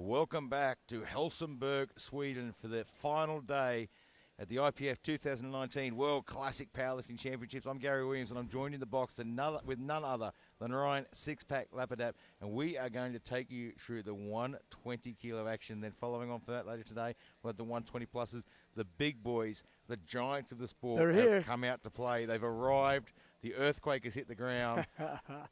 Welcome back to Helsingborg, Sweden for the final day at the IPF 2019 World Classic Powerlifting Championships. I'm Gary Williams and I'm joined in the box with none other than Ryan Six-Pack Lapadap, and we are going to take you through the 120 kilo action. Then following on for that later today, we'll have the 120 pluses. The big boys, the giants of the sport, have come out to play. They've arrived. The earthquake has hit the ground.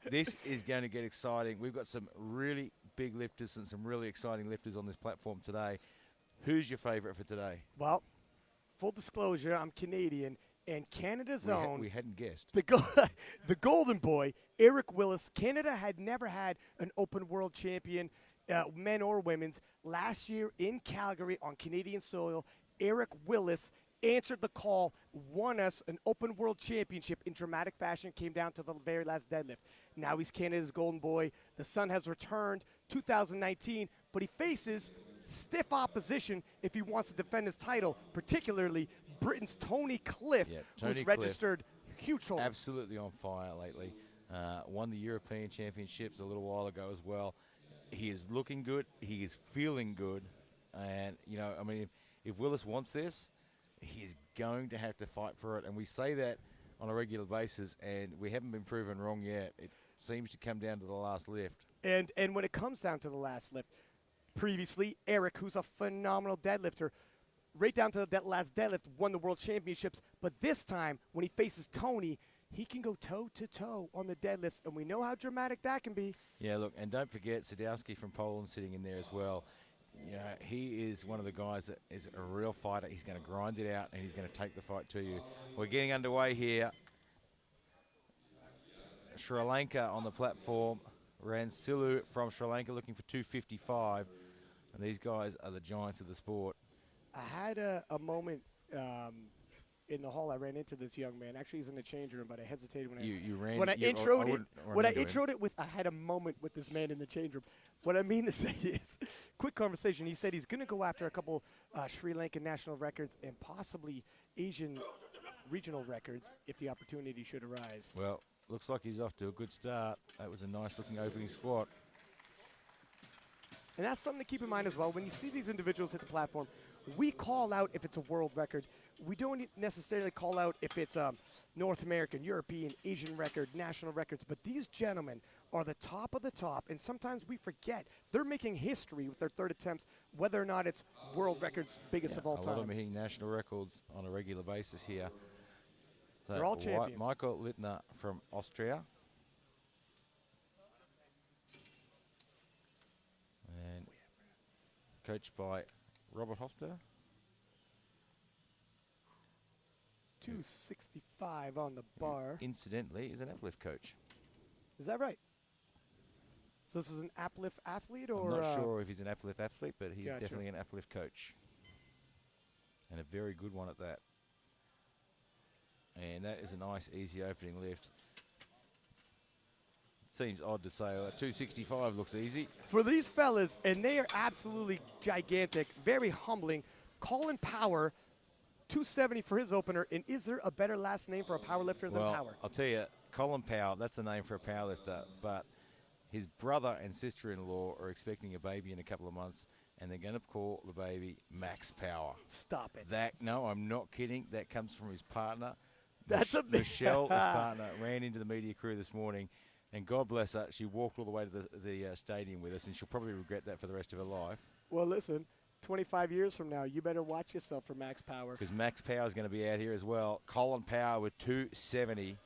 This is going to get exciting. We've got some really big lifters and some really exciting lifters on this platform today. Who's your favourite for today? Well, full disclosure, I'm Canadian, and Canada's own. We hadn't guessed. The golden boy, Eric Willis. Canada had never had an open world champion, men or women's. Last year in Calgary on Canadian soil, Eric Willis answered the call, won us an open world championship in dramatic fashion, came down to the very last deadlift. Now he's Canada's golden boy. The sun has returned, 2019, but he faces stiff opposition if he wants to defend his title, particularly Britain's Tony Cliff, who's registered huge total. Absolutely on fire lately. Won the European Championships a little while ago as well. He is looking good. He is feeling good. And, you know, I mean, if Willis wants this, he's going to have to fight for it. And we say that on a regular basis, and we haven't been proven wrong yet. It seems to come down to the last lift. And when it comes down to the last lift, previously, Eric, who's a phenomenal deadlifter, right down to that last deadlift, won the World Championships. But this time, when he faces Tony, he can go toe-to-toe on the deadlifts, and we know how dramatic that can be. Yeah, look, and don't forget Sadowski from Poland sitting in there as well. You know, he is one of the guys that is a real fighter. He's going to grind it out, and he's going to take the fight to you. We're getting underway here. Sri Lanka on the platform. Ransilu from Sri Lanka looking for 255. And these guys are the giants of the sport. I had a moment in the hall. I ran into this young man. Actually, he's in the change room, but I hesitated when I introed it with. I had a moment with this man in the change room. What I mean to say is, quick conversation. He said he's going to go after a couple Sri Lankan national records and possibly Asian regional records if the opportunity should arise. Well, looks like he's off to a good start. That was a nice-looking opening squat. And that's something to keep in mind as well. When you see these individuals hit the platform, we call out if it's a world record. We don't necessarily call out if it's a North American, European, Asian record, national records. But these gentlemen are the top of the top, and sometimes we forget they're making history with their third attempts, whether or not it's world records biggest of all time. A lot of them hitting national records on a regular basis here. So they're all champions. Michael Littner from Austria. And coached by Robert Hofstadter. 265 on the bar. Incidentally, is an uplift coach. Is that right? So this is an uplift athlete, or? I'm not sure if he's an uplift athlete, but he's definitely an uplift coach. And a very good one at that. And that is a nice, easy opening lift. Seems odd to say that 265 looks easy. For these fellas, and they are absolutely gigantic, very humbling. Colin Power, 270 for his opener. And is there a better last name for a powerlifter than Power? I'll tell you, Colin Power, that's the name for a powerlifter. But his brother and sister-in-law are expecting a baby in a couple of months, and they're going to call the baby Max Power. Stop it. No, I'm not kidding. That comes from his partner. That's Michelle, his partner, ran into the media crew this morning, and God bless her, she walked all the way to the stadium with us, and she'll probably regret that for the rest of her life. Well, listen, 25 years from now, you better watch yourself for Max Power. Because Max Power is going to be out here as well. Colin Power with 270.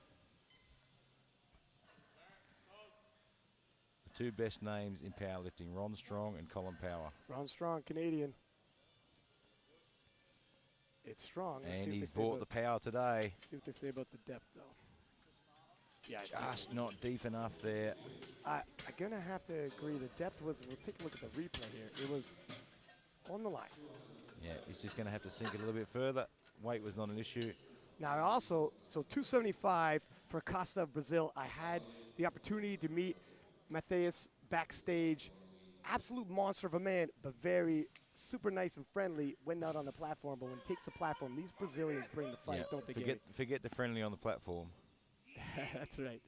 The two best names in powerlifting, Ron Strong and Colin Power. Ron Strong, Canadian. It's strong. And he's bought the power today. Let's see what they say about the depth, though. Yeah, just not deep enough there. I'm going to have to agree. The depth was, we'll take a look at the replay here. It was on the line. Yeah, he's just going to have to sink it a little bit further. Weight was not an issue. Now, also, so 275 for Costa of Brazil. I had the opportunity to meet Matthias backstage. Absolute monster of a man, but very super nice and friendly when not on the platform. But when he takes the platform, these Brazilians bring the fight, don't they, Gary? Forget the friendly on the platform. That's right.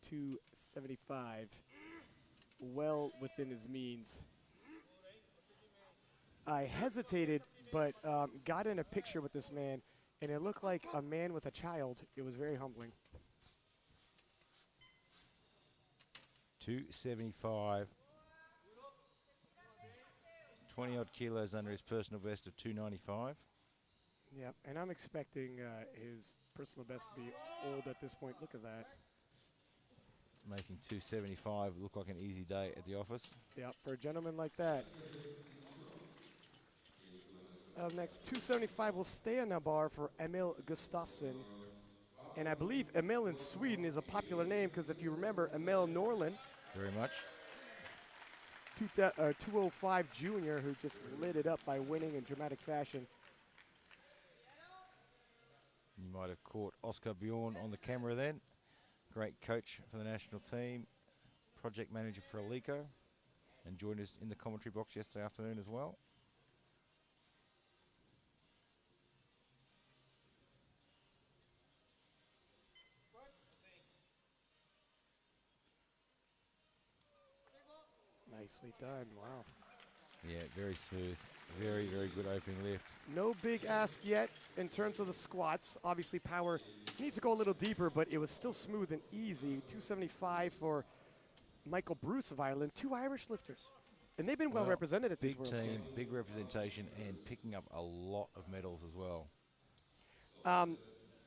275. well within his means. I hesitated, but got in a picture with this man, and it looked like a man with a child. It was very humbling. 275. 20 odd kilos under his personal best of 295. Yep, and I'm expecting his personal best to be old at this point. Look at that. Making 275 look like an easy day at the office. Yep, for a gentleman like that. Up next, 275 will stay on the bar for Emil Gustafsson. And I believe Emil in Sweden is a popular name because if you remember, Emil Norlin, Very much. 205 junior, who just lit it up by winning in dramatic fashion. You might have caught Oscar Bjorn on the camera then. Great coach for the national team, project manager for Alico, and joined us in the commentary box yesterday afternoon as well. Nicely done, wow. Yeah, very smooth. Very, very good opening lift. No big ask yet in terms of the squats. Obviously, power needs to go a little deeper, but it was still smooth and easy. 275 for Michael Bruce of Ireland, 2 Irish lifters. And they've been well represented at these Big World team, Games. big representation, and picking up a lot of medals as well.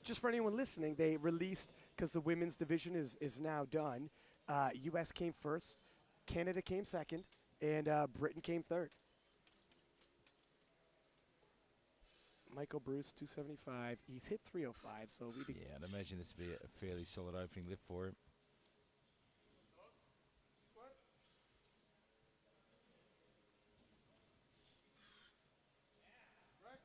Just for anyone listening, they released, because the women's division is now done, U.S. came first, Canada came second, and Britain came third. Michael Bruce, 275. He's hit 305, so we Yeah, I'd imagine this would be a fairly solid opening lift for him.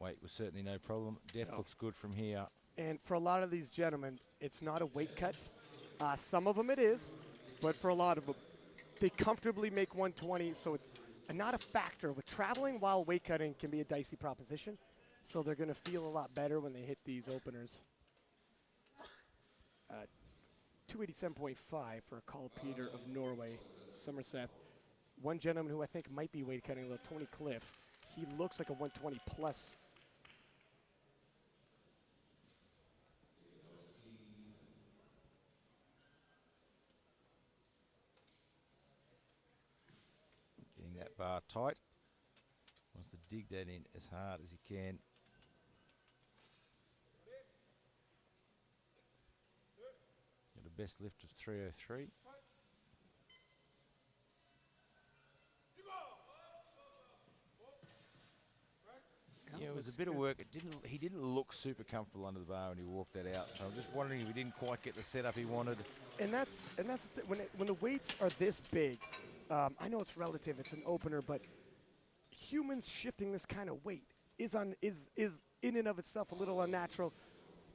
Weight was certainly no problem. Depth No. looks good from here. And for a lot of these gentlemen, it's not a weight cut. Some of them it is, but for a lot of them, they comfortably make 120, so it's not a factor. With traveling while weight cutting can be a dicey proposition, so they're going to feel a lot better when they hit these openers. 287.5 for Carl Peter of Norway, Somerset. One gentleman who I think might be weight cutting, little Tony Cliff, he looks like a 120 plus. Getting that bar tight. Wants to dig that in as hard as he can. Got a best lift of 303. Yeah, it was a bit of work. He didn't look super comfortable under the bar when he walked that out. So I'm just wondering if he didn't quite get the setup he wanted. And that's when the weights are this big. I know it's relative, it's an opener, but humans shifting this kind of weight is in and of itself a little unnatural.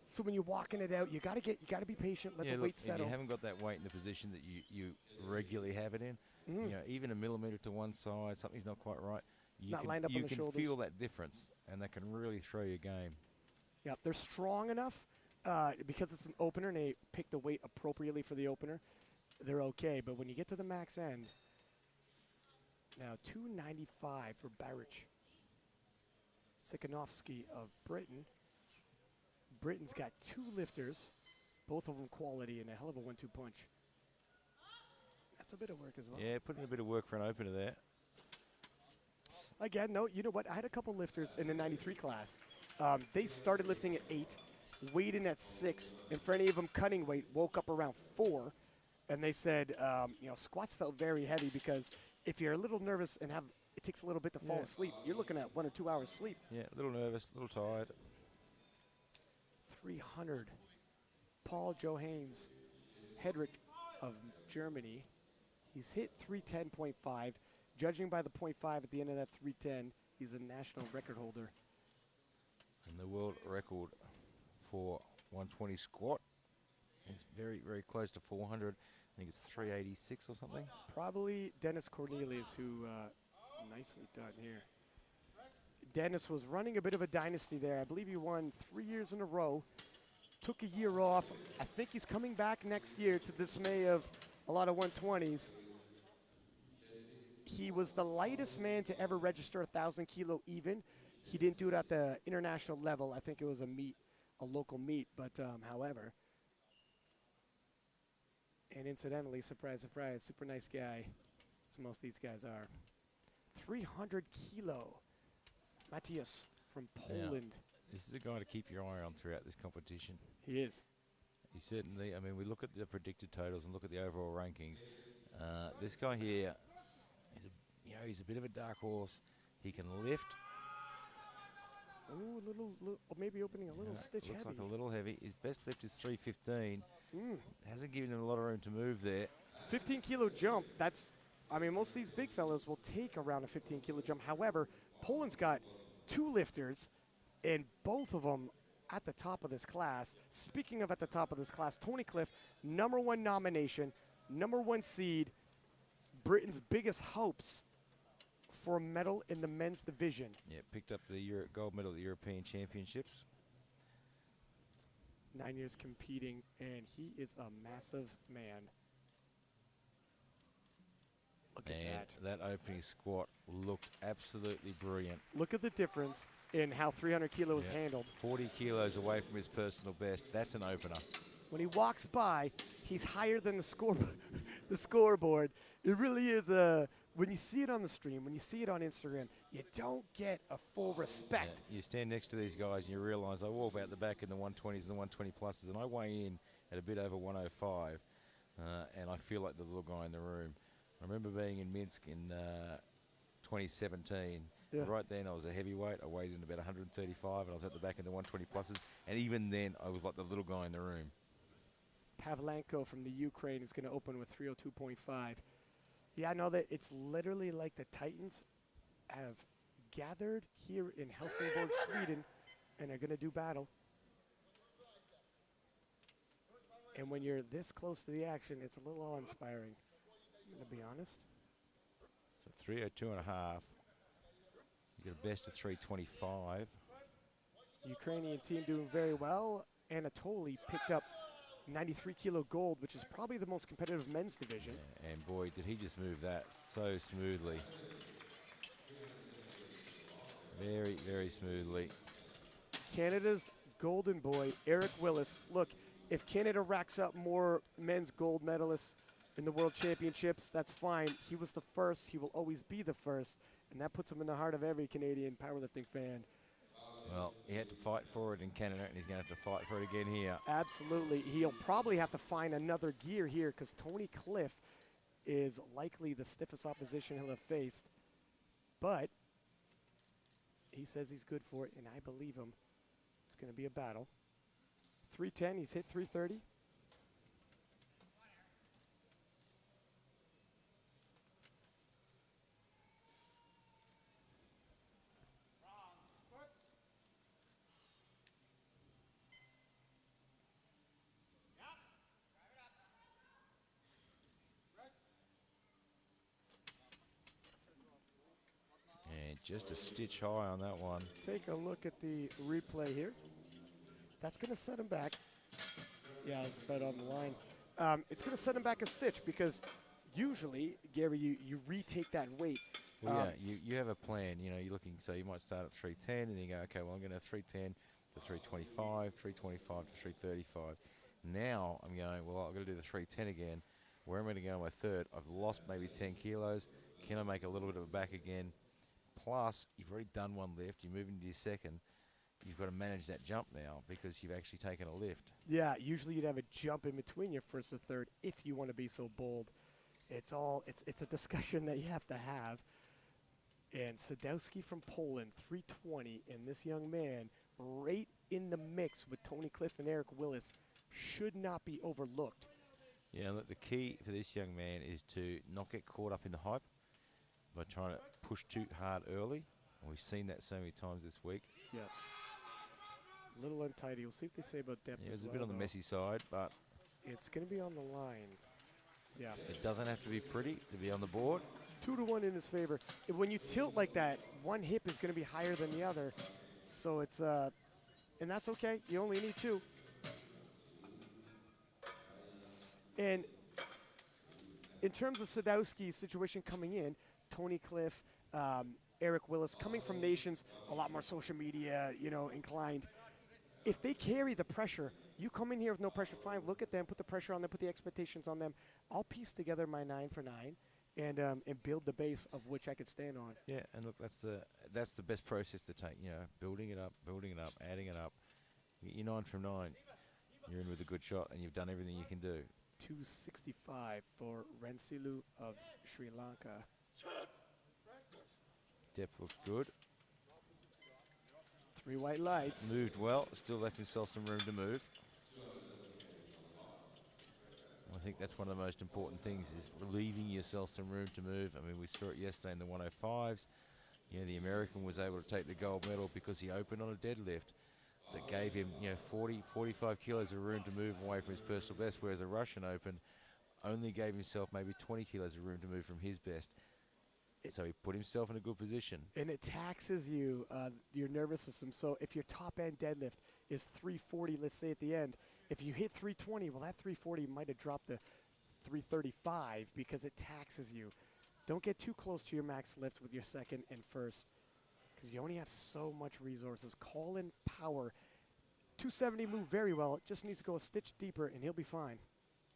So when you're walking it out, you gotta be patient, let the weight If settle. you haven't got that weight in the position that you regularly have it in, you know, even a millimeter to one side, something's not quite right. You Not can, lined up on you the can shoulders. feel that difference, and that can really throw your game. Yeah, they're strong enough because it's an opener and they pick the weight appropriately for the opener. They're okay, but when you get to the max end, now 295 for Baric. Sikanovsky of Britain. Britain's got 2 lifters, both of them quality, and a hell of a 1-2 punch. That's a bit of work as well. Yeah, putting a bit of work for an opener there. Again, no, you know what? I had a couple lifters in the 93 class. They started lifting at 8, weighed in at 6, and for any of them cutting weight, woke up around 4. And they said, squats felt very heavy because if you're a little nervous and it takes a little bit to fall asleep, you're looking at 1 or 2 hours sleep. Yeah, a little nervous, a little tired. 300. Paul Johannes, Hedrick of Germany. He's hit 310.5. Judging by the 0.5 at the end of that 310, he's a national record holder. And the world record for 120 squat is very, very close to 400. I think it's 386 or something. Probably Dennis Cornelius, who nicely done here. Dennis was running a bit of a dynasty there. I believe he won 3 years in a row. Took a year off. I think he's coming back next year to dismay of a lot of 120s. He was the lightest man to ever register 1,000 kilo even. He didn't do it at the international level. I think it was a local meet. But however, and incidentally, surprise, surprise, super nice guy, as most of these guys are. 300 kilo, Matthias from Poland. This is a guy to keep your eye on throughout this competition. He is. He certainly, I mean, we look at the predicted totals and look at the overall rankings. This guy here, he's a bit of a dark horse. He can lift. Oh, maybe opening a little stitch looks heavy. like a little heavy. His best lift is 315. Hasn't given him a lot of room to move there. 15 kilo jump, most of these big fellows will take around a 15 kilo jump. However, Poland's got 2 lifters, and both of them at the top of this class. Speaking of at the top of this class, Tony Cliff, #1 nomination, #1 seed, Britain's biggest hopes for a medal in the men's division. Yeah, picked up the gold medal at the European Championships. 9 years competing, and he is a massive man. Look at that opening squat looked absolutely brilliant. Look at the difference in how 300 kilo is handled. 40 kilos away from his personal best. That's an opener. When he walks by, he's higher than the scoreboard. It really is when you see it on the stream, when you see it on Instagram, you don't get a full respect. Yeah, you stand next to these guys and you realize I walk out the back in the 120s and the 120 pluses, and I weigh in at a bit over 105, and I feel like the little guy in the room. I remember being in Minsk in 2017. Yeah. Right then, I was a heavyweight. I weighed in about 135, and I was at the back in the 120 pluses. And even then, I was like the little guy in the room. Pavlenko from the Ukraine is going to open with 302.5. Yeah, I know that it's literally like the Titans have gathered here in Helsingborg, Sweden, and are going to do battle. And when you're this close to the action, it's a little awe-inspiring. I'm going to be honest. So 302.5. You get a best of 325. Ukrainian team doing very well. Anatoly picked up 93 kilo gold, which is probably the most competitive men's division. Yeah, and boy, did he just move that so smoothly. Very, very smoothly. Canada's golden boy, Eric Willis. Look, if Canada racks up more men's gold medalists in the World Championships, that's fine. He was the first. He will always be the first. And that puts him in the heart of every Canadian powerlifting fan. Well, he had to fight for it in Canada, and he's going to have to fight for it again here. Absolutely. He'll probably have to find another gear here because Tony Cliff is likely the stiffest opposition he'll have faced. But he says he's good for it, and I believe him. It's going to be a battle. 310, he's hit 330. Just a stitch high on that one. Let's take a look at the replay here. That's going to set him back. Yeah, it's about on the line. It's going to set him back a stitch because usually, Gary, you retake that weight. Well, yeah, you have a plan. You know, you're looking, so you might start at 310 and you go, okay, well, I'm going to have 310 to 325, 325 to 335. Now I'm going, well, I've got to do the 310 again. Where am I going to go on my third? I've lost maybe 10 kilos. Can I make a little bit of a back again? Plus, you've already done one lift. You're moving to your second. You've got to manage that jump now because you've actually taken a lift. Yeah, usually you'd have a jump in between your first and third if you want to be so bold. It's a discussion that you have to have. And Sadowski from Poland, 320, and this young man right in the mix with Tony Cliff and Eric Willis should not be overlooked. Yeah, look, the key for this young man is to not get caught up in the hype by trying to push too hard early. And we've seen that so many times this week. Yes. A little untidy. We'll see what they say about depth Yeah, as it's a well, bit on the though. messy side, but It's going to be on the line. Yeah. it doesn't have to be pretty to be on the board. 2-1 in his favor. When you tilt like that, one hip is going to be higher than the other. So it's, and that's okay. You only need 2. And in terms of Sadowski's situation coming in, Tony Cliff, Eric Willis, coming from nations a lot more social media, inclined. If they carry the pressure, you come in here with no pressure, fine, look at them, put the pressure on them, put the expectations on them. I'll piece together my 9 for 9 and build the base of which I could stand on. Yeah, and look, that's the best process to take. Building it up, adding it up. You're 9 from 9. You're in with a good shot, and you've done everything you can do. 265 for Rensilu of Sri Lanka. Depth looks good. 3 white lights. Moved well. Still left himself some room to move. I think that's one of the most important things, is leaving yourself some room to move. I mean, we saw it yesterday in the 105s. The American was able to take the gold medal because he opened on a deadlift that gave him, 40, 45 kilos of room to move away from his personal best, whereas the Russian Open only gave himself maybe 20 kilos of room to move from his best. So he put himself in a good position. And it taxes you, your nervous system. So if your top end deadlift is 340, let's say at the end, if you hit 320, well, that 340 might have dropped to 335 because it taxes you. Don't get too close to your max lift with your second and first because you only have so much resources. Call in power. 270 moved very well. It just needs to go a stitch deeper, and he'll be fine.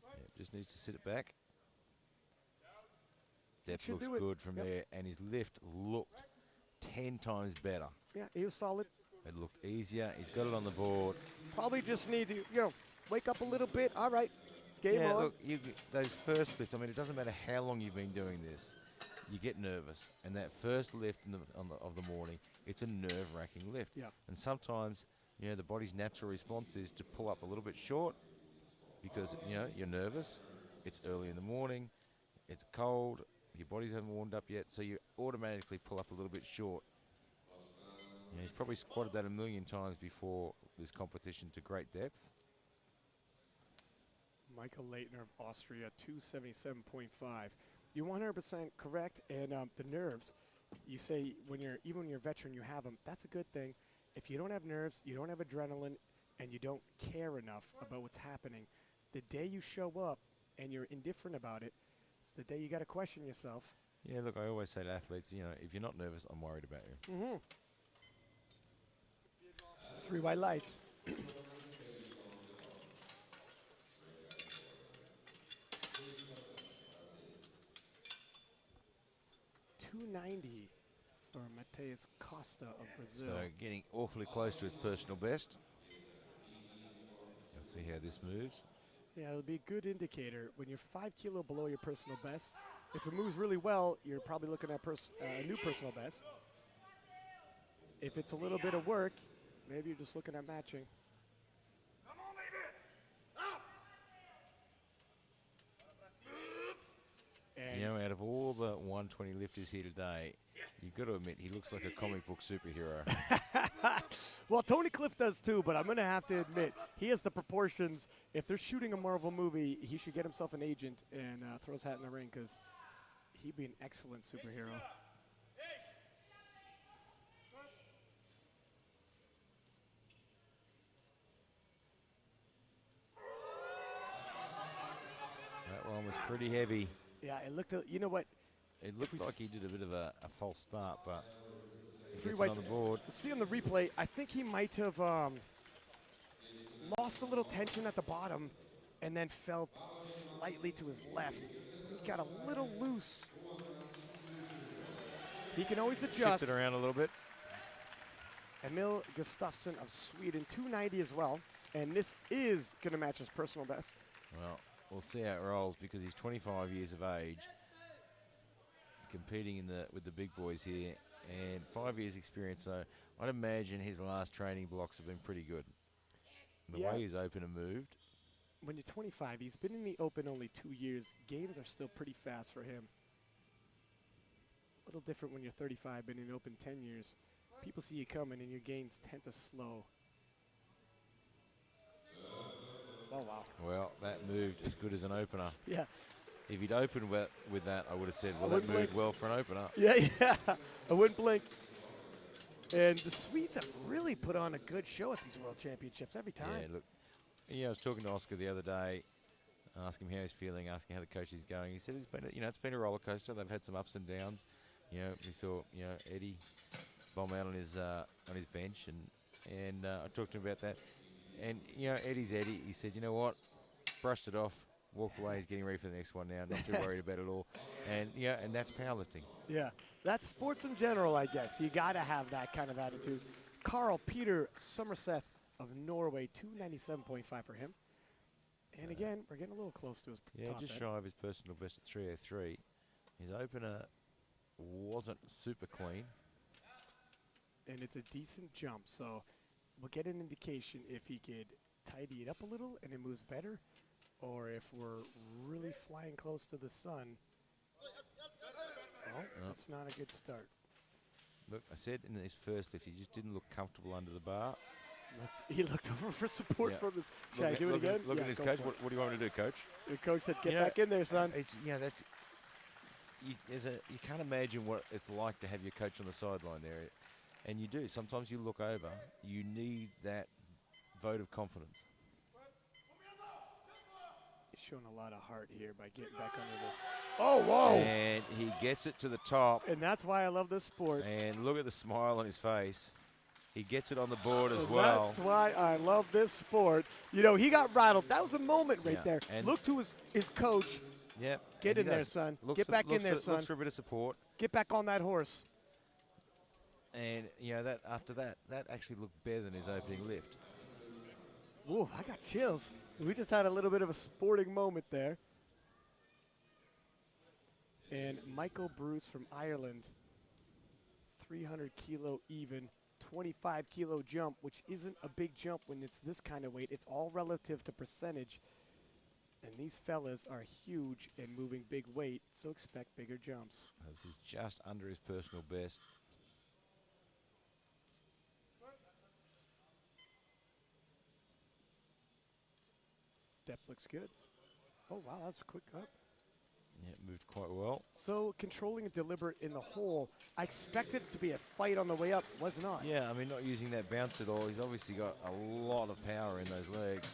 Yeah, just needs to sit it back. Depth looks do it. good from there, and his lift looked 10 times better. Yeah, he was solid. It looked easier. He's got it on the board. Probably just need to, wake up a little bit. All right, game on. Look, those first lifts, I mean, it doesn't matter how long you've been doing this. You get nervous, and that first lift of the morning, it's a nerve-wracking lift. Yeah. And sometimes, the body's natural response is to pull up a little bit short because, you're nervous. It's early in the morning. It's cold. Your bodies haven't warmed up yet, so you automatically pull up a little bit short. He's probably squatted that a million times before this competition to great depth. Michael Leitner of Austria, 277.5. You're 100% correct, and the nerves, you say even when you're a veteran, you have them. That's a good thing. If you don't have nerves, you don't have adrenaline, and you don't care enough about what's happening, the day you show up and you're indifferent about it, it's the day you got to question yourself. Yeah, look, I always say to athletes, if you're not nervous, I'm worried about you. Mm-hmm. 3 white lights. 290 for Mateus Costa of Brazil. So getting awfully close to his personal best. You'll see how this moves. Yeah, it'll be a good indicator. When you're 5 kilo below your personal best, if it moves really well, you're probably looking at a new personal best. If it's a little bit of work, maybe you're just looking at matching. Come on, baby! Out of all the 120 lifters here today, you've got to admit he looks like a comic book superhero. Well, Tony Cliff does too, but I'm going to have to admit, he has the proportions. If they're shooting a Marvel movie, he should get himself an agent and throw his hat in the ring because he'd be an excellent superhero. That one was pretty heavy. Yeah, it looked, you know what? It looked like he did a bit of a false start, but he Three gets whites it on the board. See on the replay, I think he might have lost a little tension at the bottom and then felt slightly to his left. He got a little loose. He can always adjust. Shifted around a little bit. Emil Gustafsson of Sweden, 290 as well. And this is going to match his personal best. Well, we'll see how it rolls because he's 25 years of age, competing with the big boys here, and 5 years experience. So I'd imagine his last training blocks have been pretty good. The way he's open and moved. When you're 25, he's been in the open only 2 years. Gains are still pretty fast for him. A little different when you're 35, been in the open 10 years. People see you coming and your gains tend to slow. Oh, wow. Well, that moved as good as an opener. Yeah. If he'd opened with that, I would have said, well, that moved well for an opener. Yeah, yeah. I wouldn't blink. And the Swedes have really put on a good show at these World Championships every time. Yeah, look. Yeah, I was talking to Oscar the other day, asking him how he's feeling, asking how the coach is going. He said it's been, it's been a roller coaster. They've had some ups and downs, We saw Eddie bomb out on his bench, and I talked to him about that. And Eddie's Eddie. He said, you know what, brushed it off, walked away. He's getting ready for the next one now. Not too worried about it all. And and that's powerlifting. Yeah, that's sports in general, I guess. You got to have that kind of attitude. Carl Peter Somerset of Norway, 297.5 for him. And again, we're getting a little close to his top just end. shy of his personal best at 303. His opener wasn't super clean. And it's a decent jump, so we'll get an indication if he could tidy it up a little and it moves better, or if we're really flying close to the sun. Oh, that's not a good start. Look, I said in his first lift, he just didn't look comfortable under the bar. He looked over for support from his. Should I do it look again? Look at his coach. What do you want me to do, coach? The coach said, "Get back in there, son." It's that's. You can't imagine what it's like to have your coach on the sideline there, and you do. Sometimes you look over. You need that vote of confidence. He's showing a lot of heart here by getting back under this. Oh, whoa! And he gets it to the top. And that's why I love this sport. And look at the smile on his face. He gets it on the board as well. That's why I love this sport. He got rattled. That was a moment right there. And look to his coach. Yep. Get in there, son. Get back in there, son. Looks for a bit of support. Get back on that horse. And that after that actually looked better than his opening lift. Ooh, I got chills. We just had a little bit of a sporting moment there. And Michael Bruce from Ireland, 300 kilo even, 25 kilo jump, which isn't a big jump when it's this kind of weight. It's all relative to percentage. And these fellas are huge and moving big weight, so expect bigger jumps. This is just under his personal best. Depth looks good. Oh, wow, that's a quick cut. Yeah, it moved quite well. So controlling and deliberate in the hole. I expected it to be a fight on the way up. Was not. Yeah, I mean, not using that bounce at all. He's obviously got a lot of power in those legs.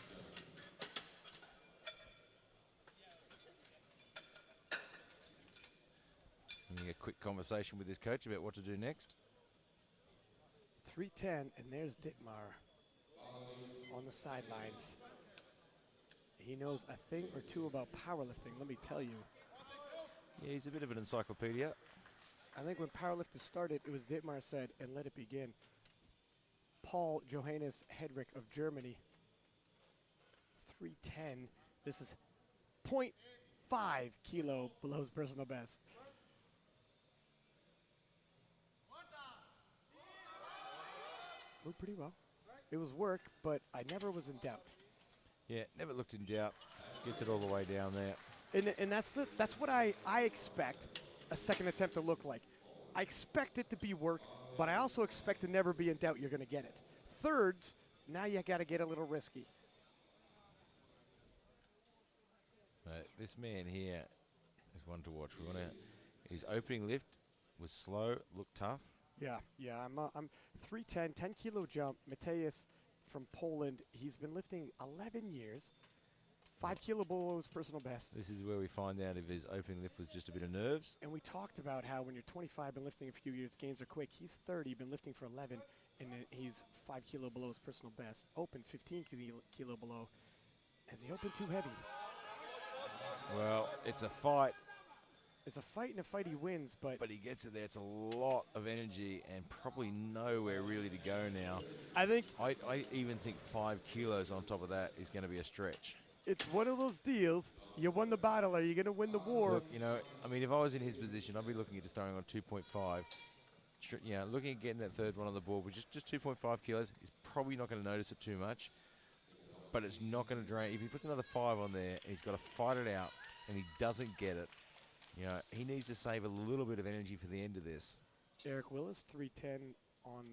Having a quick conversation with his coach about what to do next. 310, and there's Dittmar on the sidelines. He knows a thing or two about powerlifting, let me tell you. Yeah, he's a bit of an encyclopedia. I think when powerlifting started, it was Dittmar said, and let it begin. Paul Johannes Hedrick of Germany, 310. This is 0.5 kilo below his personal best. Moved pretty well. It was work, but I never was in doubt. Yeah, never looked in doubt. Gets it all the way down there. And that's what I expect a second attempt to look like. I expect it to be work, but I also expect to never be in doubt you're going to get it. Thirds, now you got to get a little risky. This man here is one to watch. His opening lift was slow, looked tough. Yeah, I'm 310, 10 kilo jump. Mateusz from Poland, he's been lifting 11 years. 5 kilo below his personal best. This is where we find out if his opening lift was just a bit of nerves. And we talked about how when you're 25, been lifting a few years, gains are quick. He's 30, been lifting for 11, and he's 5 kilo below his personal best. Open 15 kilo below. Has he opened too heavy? Well, it's a fight. It's a fight, and a fight he wins, but he gets it there. It's a lot of energy and probably nowhere really to go now. I think I even think 5 kilos on top of that is going to be a stretch. It's one of those deals. You won the battle. Are you going to win the war? Look, I mean, if I was in his position, I'd be looking at just throwing on 2.5. Looking at getting that third one on the board with just 2.5 kilos, he's probably not going to notice it too much. But it's not going to drain. If he puts another 5 on there, and he's got to fight it out, and he doesn't get it, he needs to save a little bit of energy for the end of this. Eric Willis, 310 on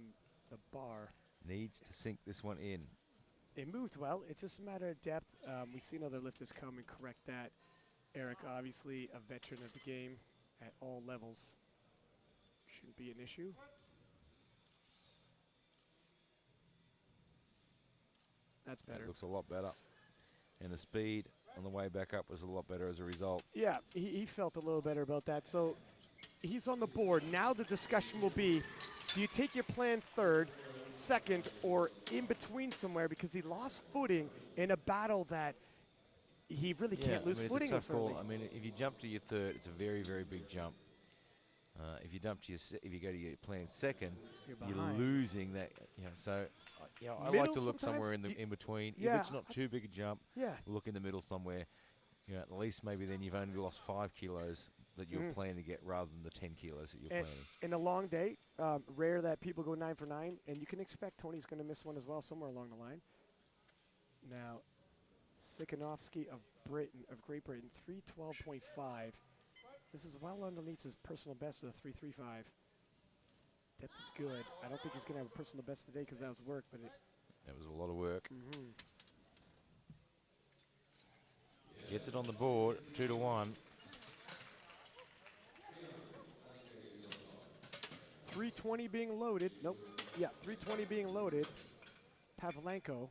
the bar. Needs to sink this one in. It moved well. It's just a matter of depth. We've seen other lifters come and correct that. Eric, obviously a veteran of the game at all levels. Shouldn't be an issue. That's better. That looks a lot better. And the speed on the way back up was a lot better as a result. Yeah, he felt a little better about that. So he's on the board. Now the discussion will be, do you take your plan third, second, or in between somewhere, because he lost footing in a battle that he really Yeah, can't lose I mean, footing in it's a tough early. call. I mean, if you jump to your third, it's a very, very big jump. If you dump to if you go to your plan second, You're you're behind. losing that. So I like Middle to look somewhere sometimes? in between. If Yeah, it's not too big a jump, yeah. look in the middle somewhere. At least maybe then you've only lost 5 kilos that you're planning to get rather than the 10 kilos that you're And planning. in a long day, rare that people go 9 for 9, and you can expect Tony's going to miss one as well somewhere along the line. Now, Sikonovsky of Great Britain, 312.5. This is well underneath his personal best of 335. Depth is good. I don't think he's going to have a personal best today because that was work, but That was a lot of work. Gets it on the board, 2-1. 320 being loaded. Nope. Yeah, 320 being loaded. Pavlenko.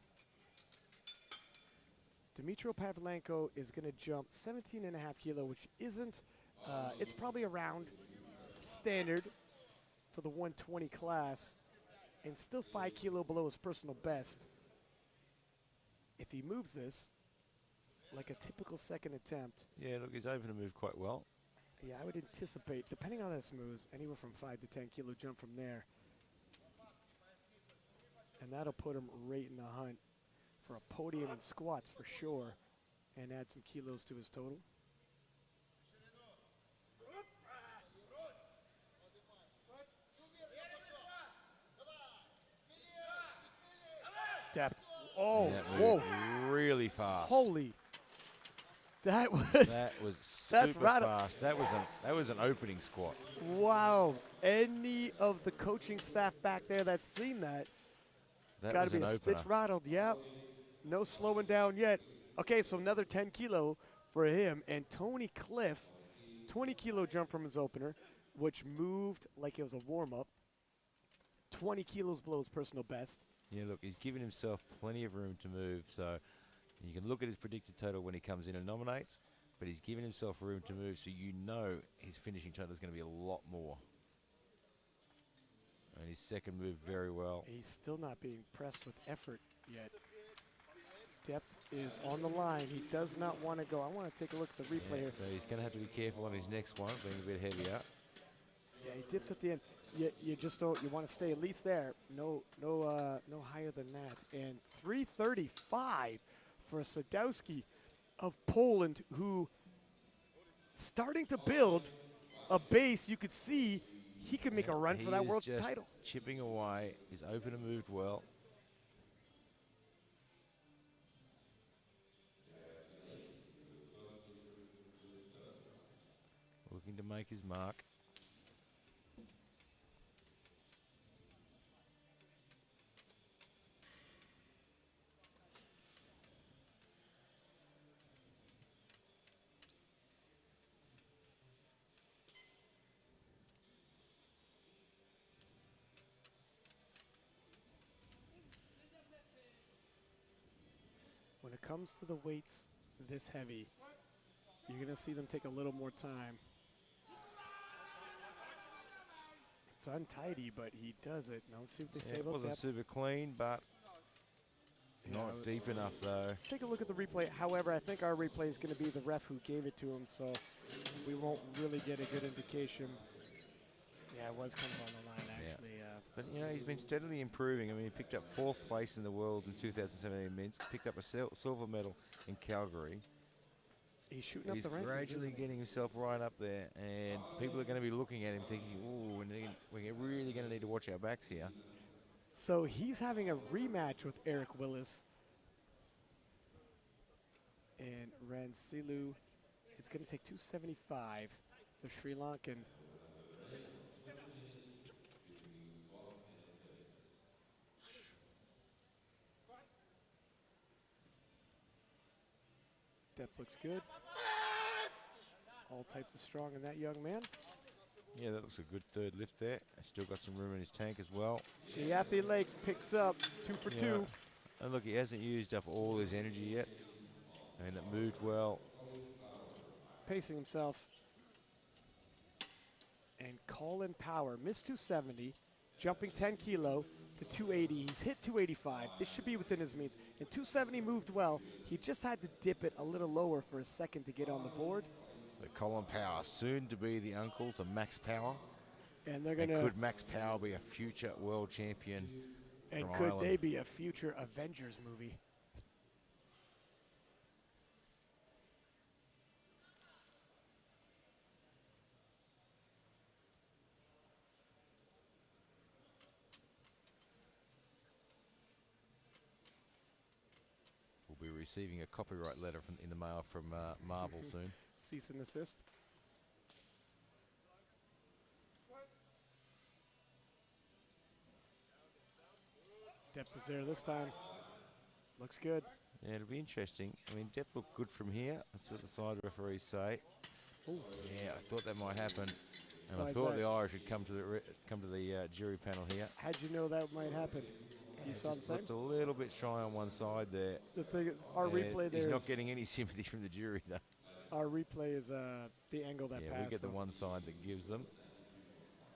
Dmitro Pavlenko is going to jump 17.5 kilo, which isn't, it's probably around standard for the 120 class, and still 5 kilo below his personal best. If he moves this, like a typical second attempt, Yeah, look, he's open to move quite well. yeah, I would anticipate, depending on how this moves, anywhere from 5 to 10 kilo jump from there. And that'll put him right in the hunt for a podium in squats for sure, and add some kilos to his total. Depth. Oh, That whoa. moved really fast. Holy. That was, That was that's super right. fast. That was an opening squat. Wow. Any of the coaching staff back there that's seen that, That got was to be an a opener. stitch rattled. Yeah. No slowing down yet. Okay, so another 10 kilo for him. And Tony Cliff, 20 kilo jump from his opener, which moved like it was a warm-up. 20 kilos below his personal best. Yeah, look, he's given himself plenty of room to move. So you can look at his predicted total when he comes in and nominates, but he's given himself room to move, so you know his finishing total is going to be a lot more. And his second moved very well. He's still not being pressed with effort yet. Depth is on the line. He does not want to go. I want to take a look at the replay here. So he's going to have to be careful on his next one, being a bit heavier. Yeah, he dips at the end. You just don't. You want to stay at least there. No higher than that. And 335 for Sadowski of Poland, who starting to build a base. You could see he could make a run for that He is world just title. chipping away. His opener moved well. Looking to make his mark. When it comes to the weights this heavy, you're going to see them take a little more time. It's untidy, but he does it. Now let's see what they say It about wasn't depth. super clean, but Yeah, not deep enough though. Let's take a look at the replay. However, I think our replay is going to be the ref who gave it to him, so we won't really get a good indication. Yeah, it was kind of on the line, Yeah. actually. But he's been steadily improving. I mean, he picked up 4th place in the world in 2017 Minsk, picked up a silver medal in Calgary. He's shooting up He's the rankings, gradually isn't he? getting himself right up there, and people are going to be looking at him thinking, "Ooh, we're really going to need to watch our backs here." So he's having a rematch with Eric Willis. And Ransilu, it's going to take 275. The Sri Lankan. Depth looks good. All types of strong in that young man. Yeah, that looks a good third lift there. Still got some room in his tank as well. Chiathi Lake picks up 2 for 2. And look, he hasn't used up all his energy yet. And it moved well. Pacing himself. And Colin Power missed 270, jumping 10 kilo to 280. He's hit 285. This should be within his means. And 270 moved well. He just had to dip it a little lower for a second to get on the board. So Colin Power, soon to be the uncle to Max Power. And they're And going to. could Max Power be a future world champion? And from could Ireland? they be a future Avengers movie? We'll be receiving a copyright letter in the mail from Marvel soon. Cease and desist. Depth is there this time. Looks good. Yeah, it'll be interesting. I mean, depth looked good from here. That's what the side referees say. Ooh. Yeah, I thought that might happen, and Why I is thought that? the Irish would come to the jury panel here. How'd you know that might happen? You saw the Just same? looked a little bit shy on one side there. The thing, our replay there He's not is- getting any sympathy from the jury, though. our replay is the angle that Yeah, passed. we get the so one side that gives them.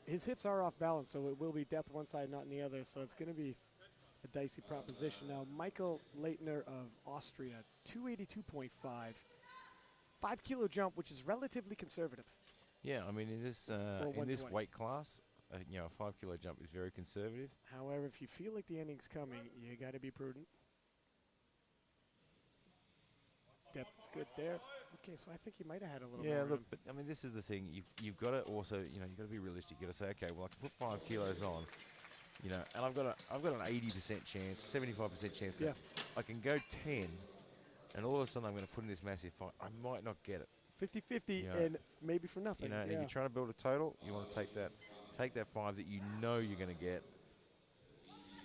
his hips are off balance, so it will be depth one side, not in the other. So it's going to be a dicey proposition. Now, Michael Leitner of Austria, 282.5. 5 kilo jump, which is relatively conservative. Yeah, I mean, in this 120. weight class, a 5 kilo jump is very conservative. However, if you feel like the ending's coming, you got to be prudent. Depth is good there. Okay, so I think he might have had a little Yeah, more look, room. but I mean, this is the thing. You've got to also, you've got to be realistic. You got to say, okay, well, I can put 5 kilos on, and I've got an 80% chance, 75% chance. Yeah. That I can go 10, and all of a sudden I'm going to put in this massive fight. I might not get it. 50-50 Yeah. and maybe for nothing. And if yeah. you're trying to build a total, you want to take that 5 that you know you're going to get.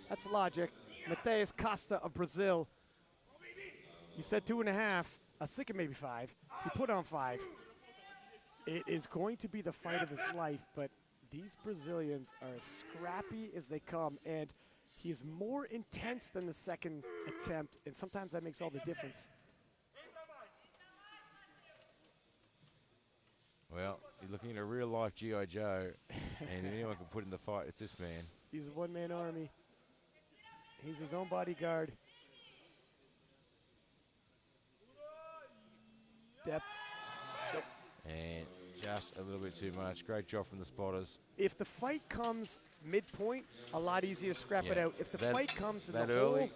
That's logic. Mateus Costa of Brazil. You said 2.5. I was thinking maybe 5. He put on 5. It is going to be the fight of his life, but these Brazilians are as scrappy as they come, and he's more intense than the second attempt, and sometimes that makes all the difference. Well, you're looking at a real-life G.I. Joe, and if anyone can put in the fight, it's this man. He's a one-man army. He's his own bodyguard. Depth. And just a little bit too much. Great job from the spotters. If the fight comes midpoint, a lot easier to scrap it Yeah, out. If the that- fight comes in that the early, hole,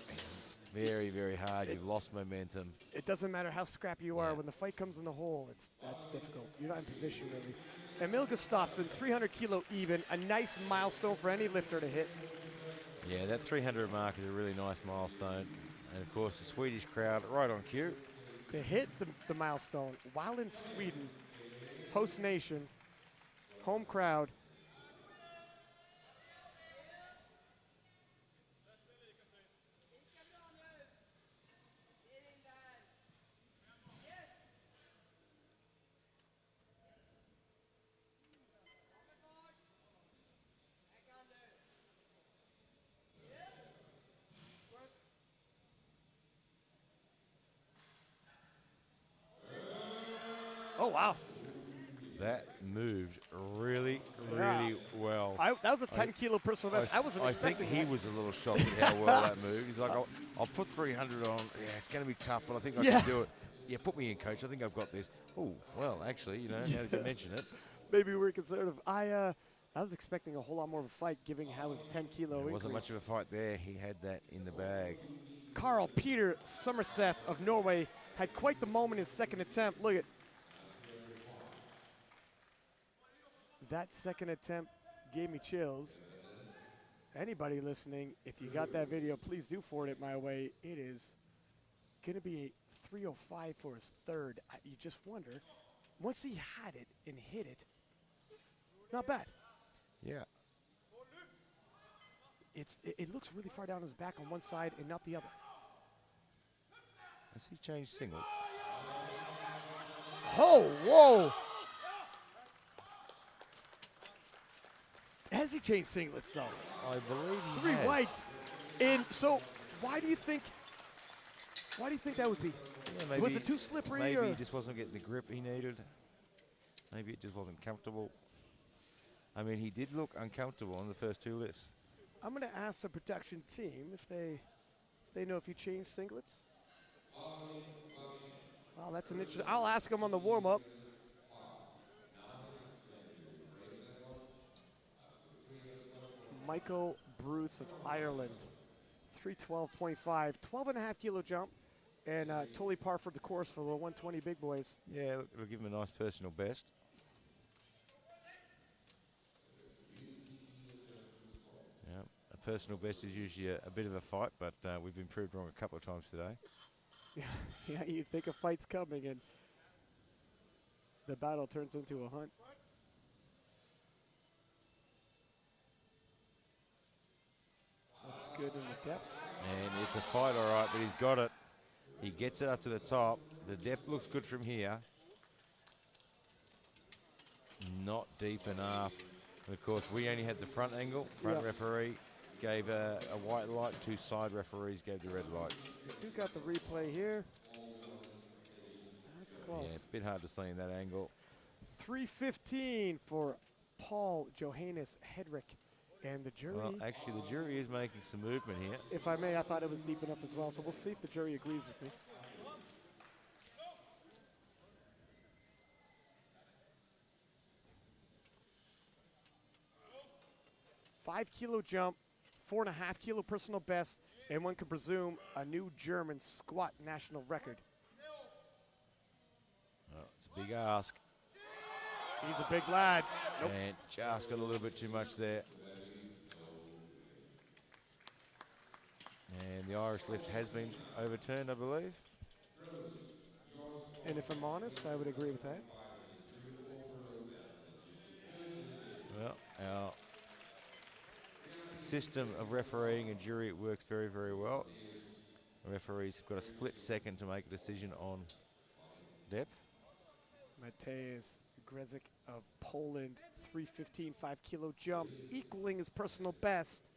very, very hard. You've lost momentum. it doesn't matter how scrappy you are. Yeah. When the fight comes in the hole, that's difficult. You're not in position, really. Emil Gustafsson, 300 kilo even, a nice milestone for any lifter to hit. Yeah, that 300 mark is a really nice milestone. And, of course, the Swedish crowd right on cue. To hit the milestone while in Sweden, host nation, home crowd. Oh, wow. That moved really, Yeah. really well. That was a 10 kilo personal best. I wasn't I think expecting he that. was a little shocked at how well that moved. He's like, I'll put 300 on. Yeah, it's going to be tough, but I think I Yeah. can do it. Yeah, put me in, coach. I think I've got this. Oh, well, actually, now that you mention it, Maybe we're conservative. I was expecting a whole lot more of a fight, given how his 10 kilo there wasn't increase. much of a fight there. He had that in the bag. Carl Peter Somerset of Norway had quite the moment in his second attempt. Look at that second attempt, gave me chills. Anybody listening, if you got that video, please do forward it my way. It is going to be a 305 for his third. You just wonder, once he had it and hit it, not bad. Yeah. It looks really far down his back on one side and not the other. Has he changed singles? Oh, whoa! Has he changed singlets though? I believe he 3 has. whites. And so, why do you think that would be? Yeah, maybe, Was it too slippery? Maybe or? he just wasn't getting the grip he needed. Maybe it just wasn't comfortable. I mean, he did look uncomfortable on the first two lifts. I'm going to ask the production team if they know if you change singlets. Well, that's an interesting. I'll ask them on the warm up. Michael Bruce of Ireland, 312.5, 12.5 kilo jump, and totally par for the course for the 120 big boys. Yeah, look, it'll give him a nice personal best. Yeah, a personal best is usually a bit of a fight, but we've been proved wrong a couple of times today. Yeah, you think a fight's coming, and the battle turns into a hunt. Looks good in the depth. And it's a fight, all right, but he's got it. He gets it up to the top. The depth looks good from here. Not deep enough. And of course, we only had the front angle. Front referee gave a white light. Two side referees gave the red lights. We do got the replay here. That's close. Yeah, a bit hard to see in that angle. 315 for Paul Johannes Hedrick. And the jury. Well, actually, the jury is making some movement here. If I may, I thought it was deep enough as well. So we'll see if the jury agrees with me. $5-kilo jump, 4.5 kilo personal best, and one could presume a new German squat national record. Oh, it's a big ask. He's a big lad. Nope. And just got a little bit too much there. And the Irish lift has been overturned, I believe. And if I'm honest, I would agree with that. Well, our system of refereeing and jury works very, very well. The referees have got a split second to make a decision on depth. Mateusz Grezik of Poland, 315, 5-kilo jump, equaling his personal best.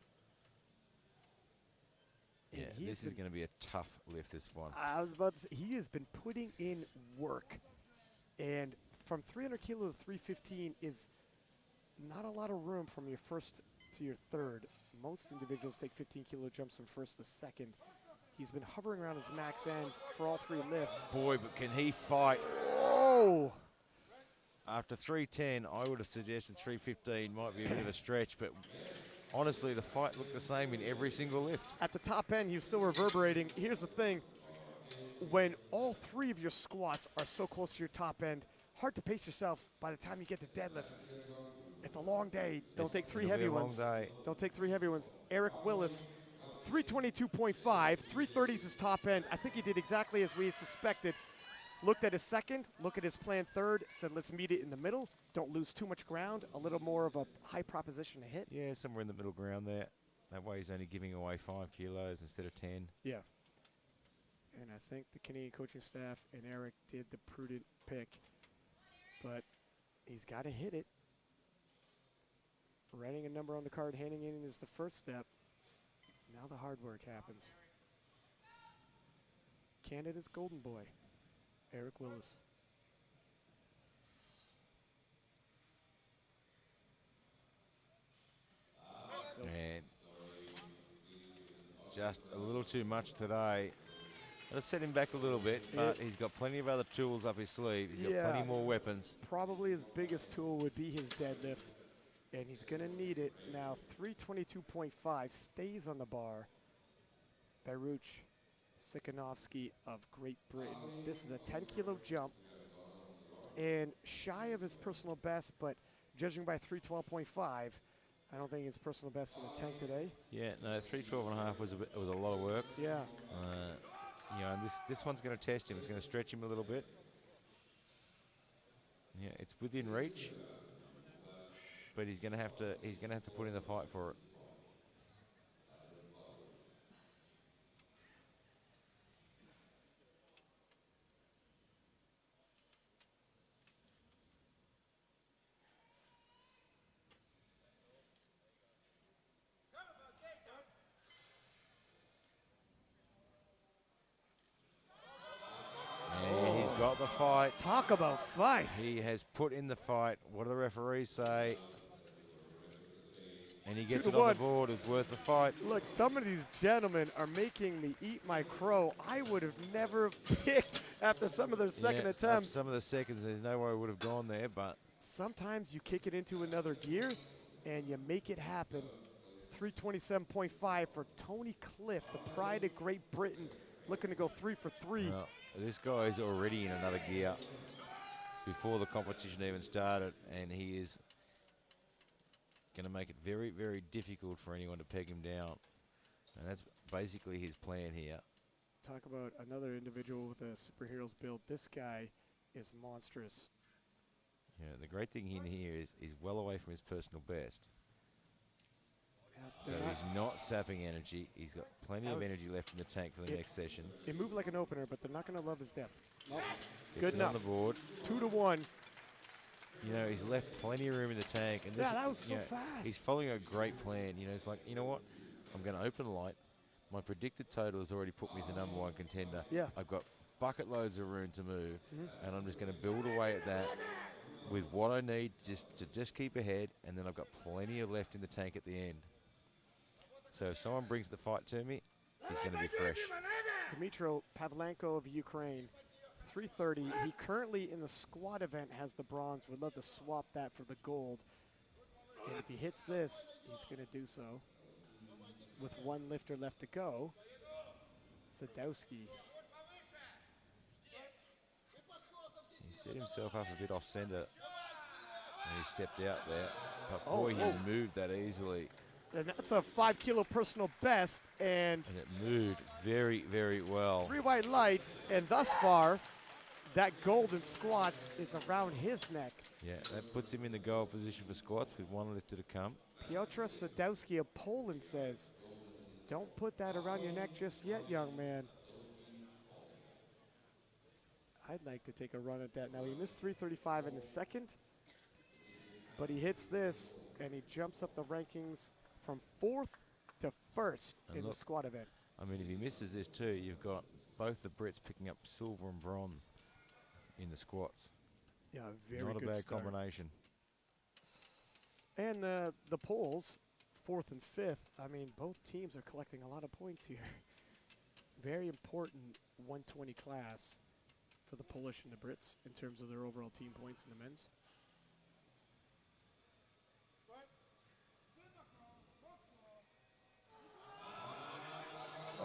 Yeah, this is going to be a tough lift, this one. I was about to say, he has been putting in work. And from 300 kilo to 315 is not a lot of room from your first to your third. Most individuals take 15-kilo jumps from first to second. He's been hovering around his max end for all three lifts. Boy, but can he fight? Oh! After 310, I would have suggested 315 might be a bit of a stretch, but honestly, the fight looked the same in every single lift. At the top end, he's still reverberating. Here's the thing. When all three of your squats are so close to your top end, hard to pace yourself by the time you get to deadlifts. It's a long day. Don't take three heavy ones. Don't take three heavy ones. Eric Willis, 322.5, 330 is his top end. I think he did exactly as we suspected. Looked at his second, look at his planned third, said let's meet it in the middle. Don't lose too much ground, a little more of a high proposition to hit. Yeah, somewhere in the middle ground there. That way he's only giving away 5 kilos instead of 10. Yeah. And I think the Canadian coaching staff and Eric did the prudent pick. But he's got to hit it. Writing a number on the card, handing in is the first step. Now the hard work happens. Canada's golden boy, Eric Willis. And just a little too much today. It'll set him back a little bit, but he's got plenty of other tools up his sleeve. He's got plenty more weapons. Probably his biggest tool would be his deadlift, and he's going to need it. Now 322.5 stays on the bar. Baruch Sikanovsky of Great Britain. This is a 10-kilo jump, and shy of his personal best, but judging by 312.5, I don't think his personal best in the tank today. Yeah, no, 312.5 was a lot of work. Yeah. You know, and this one's going to test him. It's going to stretch him a little bit. Yeah, it's within reach, but he's going to have to put in the fight for it. Got the fight. Talk about fight. He has put in the fight. What do the referees say? And he Two gets to it on the one. board. It's worth the fight. Look, some of these gentlemen are making me eat my crow. I would have never picked after some of their second After attempts. some of the seconds, there's no way I would have gone there, but Sometimes you kick it into another gear and you make it happen. 327.5 for Tony Cliff, the pride of Great Britain, looking to go 3 for 3. well, this guy is already in another gear before the competition even started, and he is going to make it very, very difficult for anyone to peg him down. And that's basically his plan here. Talk about another individual with a superhero's build. This guy is monstrous. Yeah, the great thing in here is he's well away from his personal best. So he's not sapping energy. He's got plenty of energy left in the tank for the next session. It moved like an opener, but they're not going to love his depth. Nope. Gets Good it enough. on the board. 2 to 1. You know, he's left plenty of room in the tank. And this, Yeah, that was so you know, fast. He's following a great plan. You know, it's like, you know what? I'm going to open light. My predicted total has already put me as the #1 contender. Yeah. I've got bucket loads of room to move, and I'm just going to build away at that with what I need to just keep ahead, and then I've got plenty of left in the tank at the end. So if someone brings the fight to me, he's going to be fresh. Dmytro Pavlenko of Ukraine, 330. He currently in the squad event has the bronze. Would love to swap that for the gold. And if he hits this, he's going to do so. With one lifter left to go, Sadowski. He set himself up a bit off center, and he stepped out there. But Oh, boy, whoa. he moved that easily. And that's a 5 kilo personal best, and And it moved very, very well. 3 white lights, and thus far, that golden squats is around his neck. Yeah, that puts him in the goal position for squats with one lifter to come. Piotr Sadowski of Poland says, don't put that around your neck just yet, young man. I'd like to take a run at that. Now, he missed 335 in the second, but he hits this, and he jumps up the rankings from 4th to 1st And in the look, squad event. I mean, if he misses this too, you've got both the Brits picking up silver and bronze in the squats. Yeah, very Not a good bad start. combination. And the Poles, 4th and 5th, I mean, both teams are collecting a lot of points here. Very important 120 class for the Polish and the Brits in terms of their overall team points in the men's.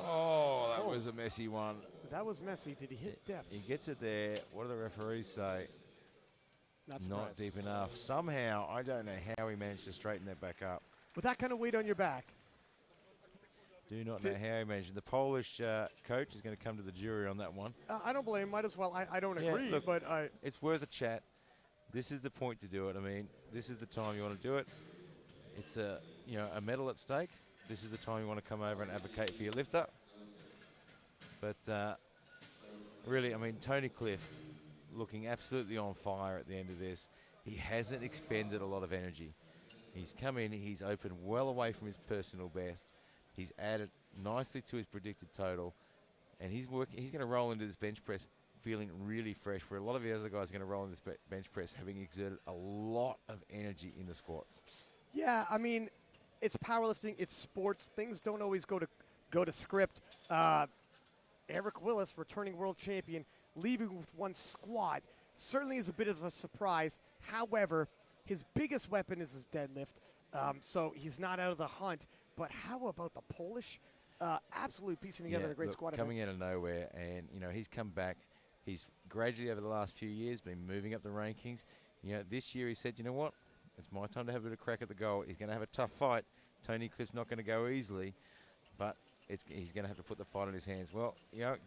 Oh, that was a messy one. That was messy. Did he hit depth? He gets it there. What do the referees say? Not Not surprised. deep enough. Somehow, I don't know how he managed to straighten that back up. With that kind of weight on your back. Do not know how he managed. The Polish coach is going to come to the jury on that one. I don't blame him. Might as well. I don't Yeah, agree, look, but It's worth a chat. This is the point to do it. I mean, this is the time you want to do it. It's a medal at stake. This is the time you want to come over and advocate for your lifter. But really, I mean, Tony Cliff looking absolutely on fire at the end of this. He hasn't expended a lot of energy. He's come in, he's opened well away from his personal best. He's added nicely to his predicted total, and he's going to roll into this bench press feeling really fresh, where a lot of the other guys are going to roll in this bench press having exerted a lot of energy in the squats. yeah, I mean, it's powerlifting, it's sports. Things don't always go to script. Eric Willis, returning world champion, leaving with one squat, certainly is a bit of a surprise. However, his biggest weapon is his deadlift, so he's not out of the hunt. But how about the Polish? Absolutely piecing together a great squad event. Coming out of nowhere, and he's come back. He's gradually over the last few years been moving up the rankings. This year he said, you know what? It's my time to have a bit of crack at the goal. He's going to have a tough fight. Tony Cliff's not going to go easily, but he's going to have to put the fight in his hands. Well,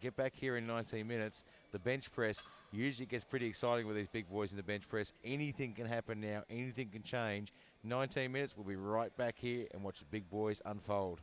get back here in 19 minutes. The bench press usually gets pretty exciting with these big boys in the bench press. Anything can happen now. Anything can change. 19 minutes, we'll be right back here and watch the big boys unfold.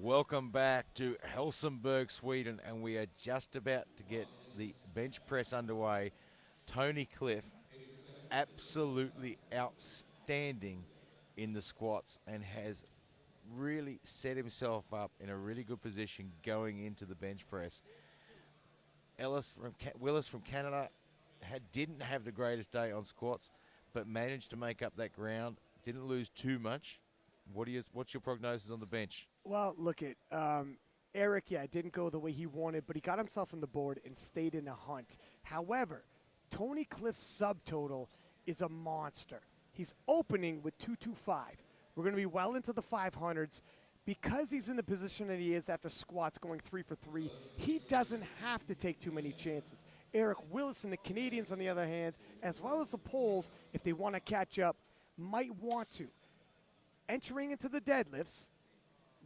Welcome back to Helsingborg, Sweden, and we are just about to get the bench press underway. Tony Cliff, absolutely outstanding in the squats and has really set himself up in a really good position going into the bench press. Willis from Canada didn't have the greatest day on squats, but managed to make up that ground. Didn't lose too much. What's your prognosis on the bench? Well, look at Eric. Yeah, didn't go the way he wanted, but he got himself on the board and stayed in the hunt. However, Tony Cliff's subtotal is a monster. He's opening with 225. We're going to be well into the 500s. Because he's in the position that he is after squats going 3 for 3, he doesn't have to take too many chances. Eric Willis and the Canadians, on the other hand, as well as the Poles, if they want to catch up, might want to. Entering into the deadlifts,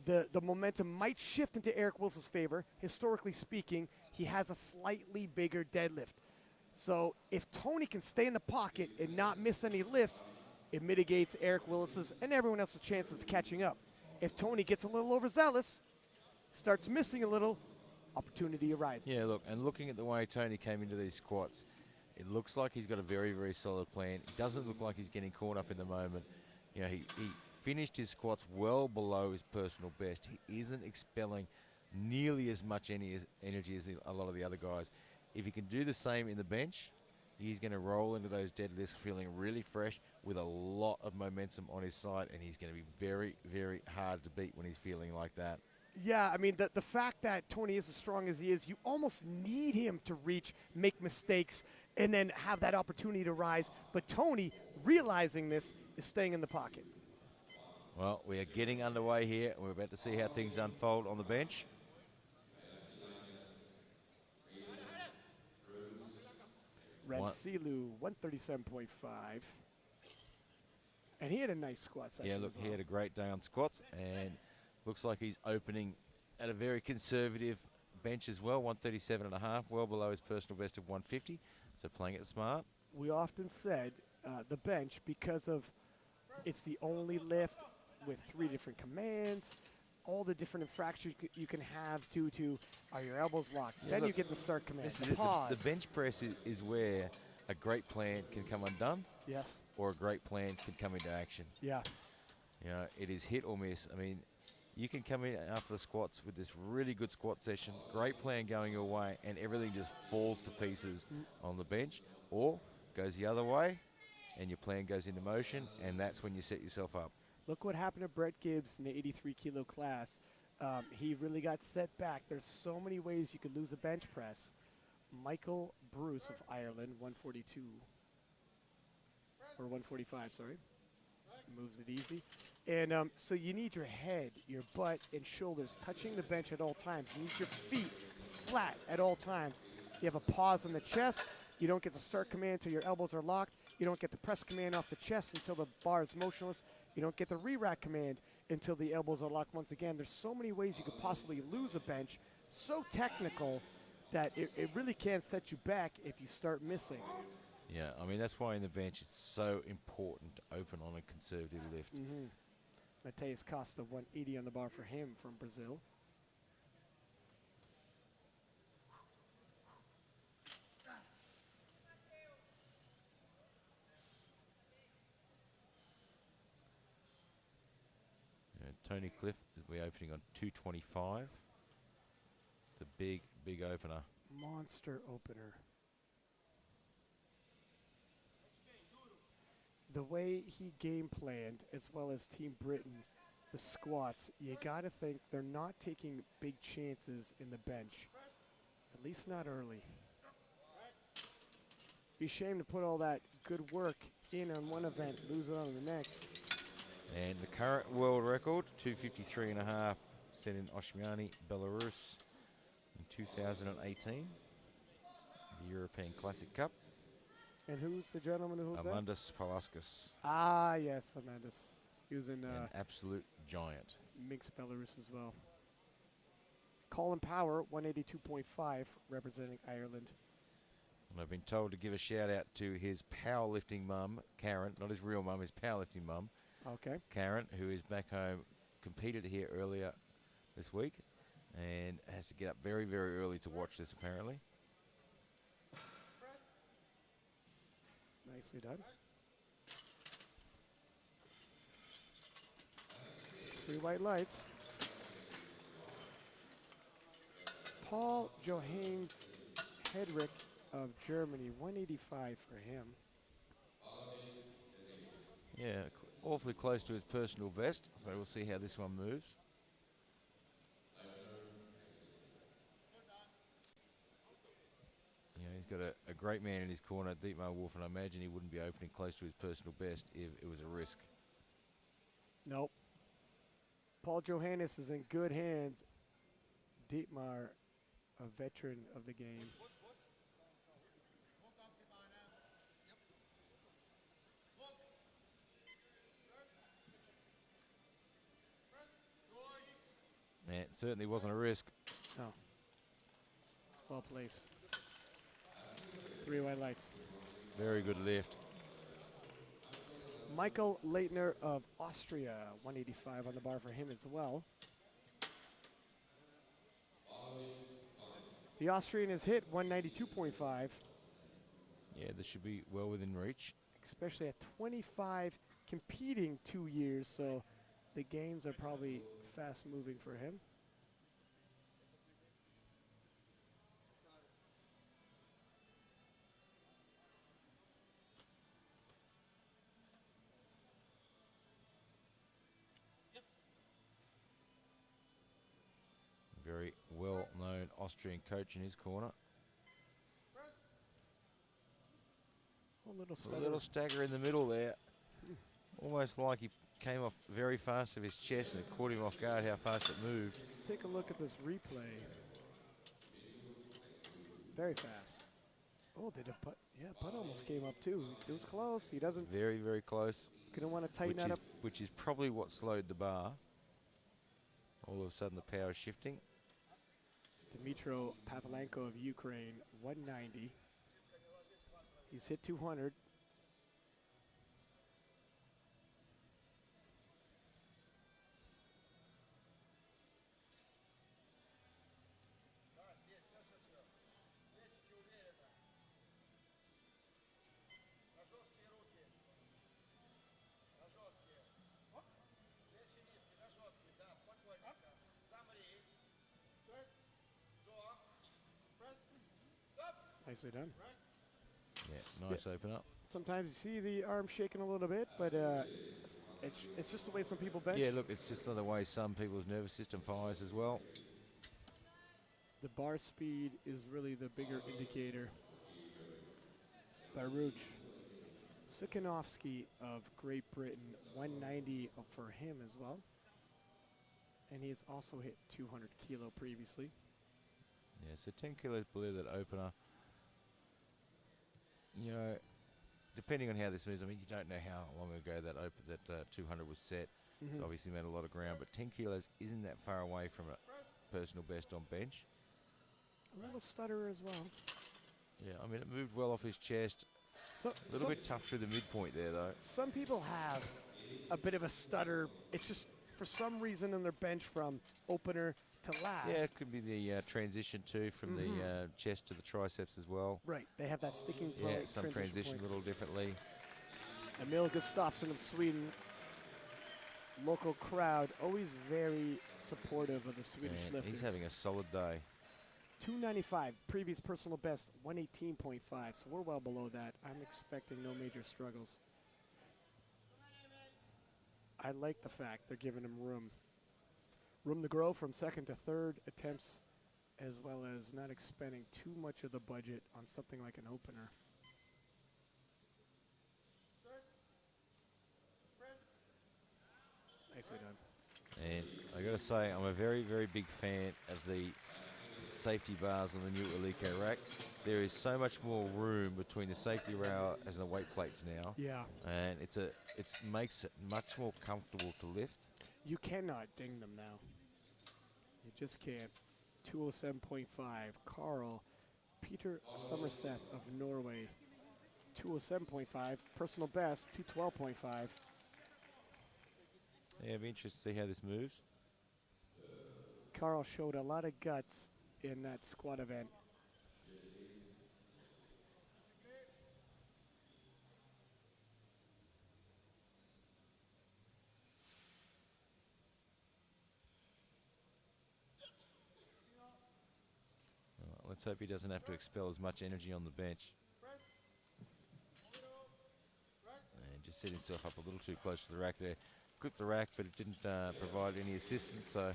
the momentum might shift into Eric Willis' favor. Historically speaking, he has a slightly bigger deadlift. So if Tony can stay in the pocket and not miss any lifts, it mitigates Eric Willis's and everyone else's chances of catching up. If Tony gets a little overzealous, starts missing a little, opportunity arises. Yeah, look, and looking at the way Tony came into these squats, it looks like he's got a very, very solid plan. It doesn't look like he's getting caught up in the moment. You know, he finished his squats well below his personal best. He isn't expelling nearly as much energy as a lot of the other guys. If he can do the same in the bench, he's going to roll into those deadlifts feeling really fresh with a lot of momentum on his side, and he's going to be very, very hard to beat when he's feeling like that. Yeah, I mean, the fact that Tony is as strong as he is, you almost need him to reach, make mistakes, and then have that opportunity to rise. But Tony, realizing this, is staying in the pocket. Well, we are getting underway here, and we're about to see how things unfold on the bench. Red Silu, 137.5. And he had a nice squat session. Yeah, look, he had a great day on squats, and looks like he's opening at a very conservative bench as well, 137.5, well below his personal best of 150. So playing it smart. We often said the bench, because of it's the only lift with 3 different commands, all the different infractions you can have due to are your elbows locked. Yeah, then look, you get the start command. The bench press is where a great plan can come undone. Yes. Or a great plan can come into action. Yeah. You know, it is hit or miss. I mean, you can come in after the squats with this really good squat session, great plan going your way, and everything just falls to pieces on the bench, or goes the other way, and your plan goes into motion, and that's when you set yourself up. Look what happened to Brett Gibbs in the 83-kilo class. He really got set back. There's so many ways you could lose a bench press. Michael Bruce of Ireland, 142. Or 145, sorry. Moves it easy. And so you need your head, your butt, and shoulders touching the bench at all times. You need your feet flat at all times. You have a pause on the chest. You don't get the start command until your elbows are locked. You don't get the press command off the chest until the bar is motionless. You don't get the re-rack command until the elbows are locked once again. There's so many ways you could possibly lose a bench. So technical that it really can set you back if you start missing. Yeah, I mean, that's why in the bench it's so important to open on a conservative lift. Mateus Costa, 180 on the bar for him from Brazil. Tony Cliff will be opening on 225. It's a big, big opener. Monster opener. The way he game planned, as well as Team Britain, the squats, you got to think they're not taking big chances in the bench. At least not early. Be ashamed to put all that good work in on one event, lose it on the next. And the current world record, 253.5, set in Oshmiani, Belarus in 2018, the European Classic Cup. And who's the gentleman who was that? Amandus Palaskas. Ah, yes, Amandus. He was in an absolute giant. Minsk, Belarus as well. Colin Power, 182.5, representing Ireland. And I've been told to give a shout out to his powerlifting mum, Karen, not his real mum, his powerlifting mum. Okay. Karen, who is back home, competed here earlier this week, and has to get up very, very early to watch this apparently. Nicely done. 3 white lights. Paul Johannes Hedrick of Germany, 185 for him. Yeah, awfully close to his personal best, so we'll see how this one moves. You know, he's got a great man in his corner, Dietmar Wolf, and I imagine he wouldn't be opening close to his personal best if it was a risk. Nope. Paul Johannes is in good hands. Dietmar, a veteran of the game. Yeah, it certainly wasn't a risk. No. Well placed. 3 white lights. Very good lift. Michael Leitner of Austria, 185 on the bar for him as well. The Austrian is hit 192.5, Yeah, this should be well within reach. especially at 25 competing 2 years, so the gains are probably fast moving for him. Very well-known Austrian coach in his corner. A little A stutter. little stagger in the middle there. Almost like he came off very fast of his chest and it caught him off guard how fast it moved. Take a look at this replay. Very fast. Oh, did a putt? Yeah, putt almost came up too. It was close. He doesn't. Very, very close. He's gonna want to tighten that up. Which is probably what slowed the bar. All of a sudden the power is shifting. Dmitro Pavlenko of Ukraine, 190. He's hit 200. Nicely done. Yeah, nice open up. Sometimes you see the arm shaking a little bit, but it's just the way some people bench. Yeah, look, it's just the way some people's nervous system fires as well. The bar speed is really the bigger indicator. Baruch Sikanovsky of Great Britain, 190 for him as well. And he has also hit 200 kilo previously. Yeah, so 10 kilos below that opener. You know, depending on how this moves, I mean, you don't know how long ago that 200 was set. It's obviously made a lot of ground, but 10 kilos isn't that far away from a personal best on bench. A little stutter as well. Yeah, I mean, it moved well off his chest. So, A little bit tough through the midpoint there, though. some people have a bit of a stutter. It's just for some reason in their bench from opener to last. Yeah, it could be the transition too from the chest to the triceps as well. Right, they have that sticking Yeah, point. some transition point. a little differently. Emil Gustafsson of Sweden, local crowd, always very supportive of the Swedish And lifters. he's having a solid day. 295, previous personal best, 118.5, so we're well below that. I'm expecting no major struggles. I like the fact they're giving him room. Room to grow from second to third attempts, as well as not expending too much of the budget on something like an opener. Nicely done. And I got to say, I'm a very, very big fan of the safety bars on the new Eleiko rack. There is so much more room between the safety rail and the weight plates now. Yeah. And it makes it much more comfortable to lift. You cannot ding them now. You just can't. 207.5. Carl Peter Somerset of Norway. 207.5. Personal best, 212.5. Yeah, it'll be interesting to see how this moves. Carl showed a lot of guts in that squat event. Well, let's hope he doesn't have to expel as much energy on the bench. And just set himself up a little too close to the rack there. Clipped the rack, but it didn't provide any assistance, so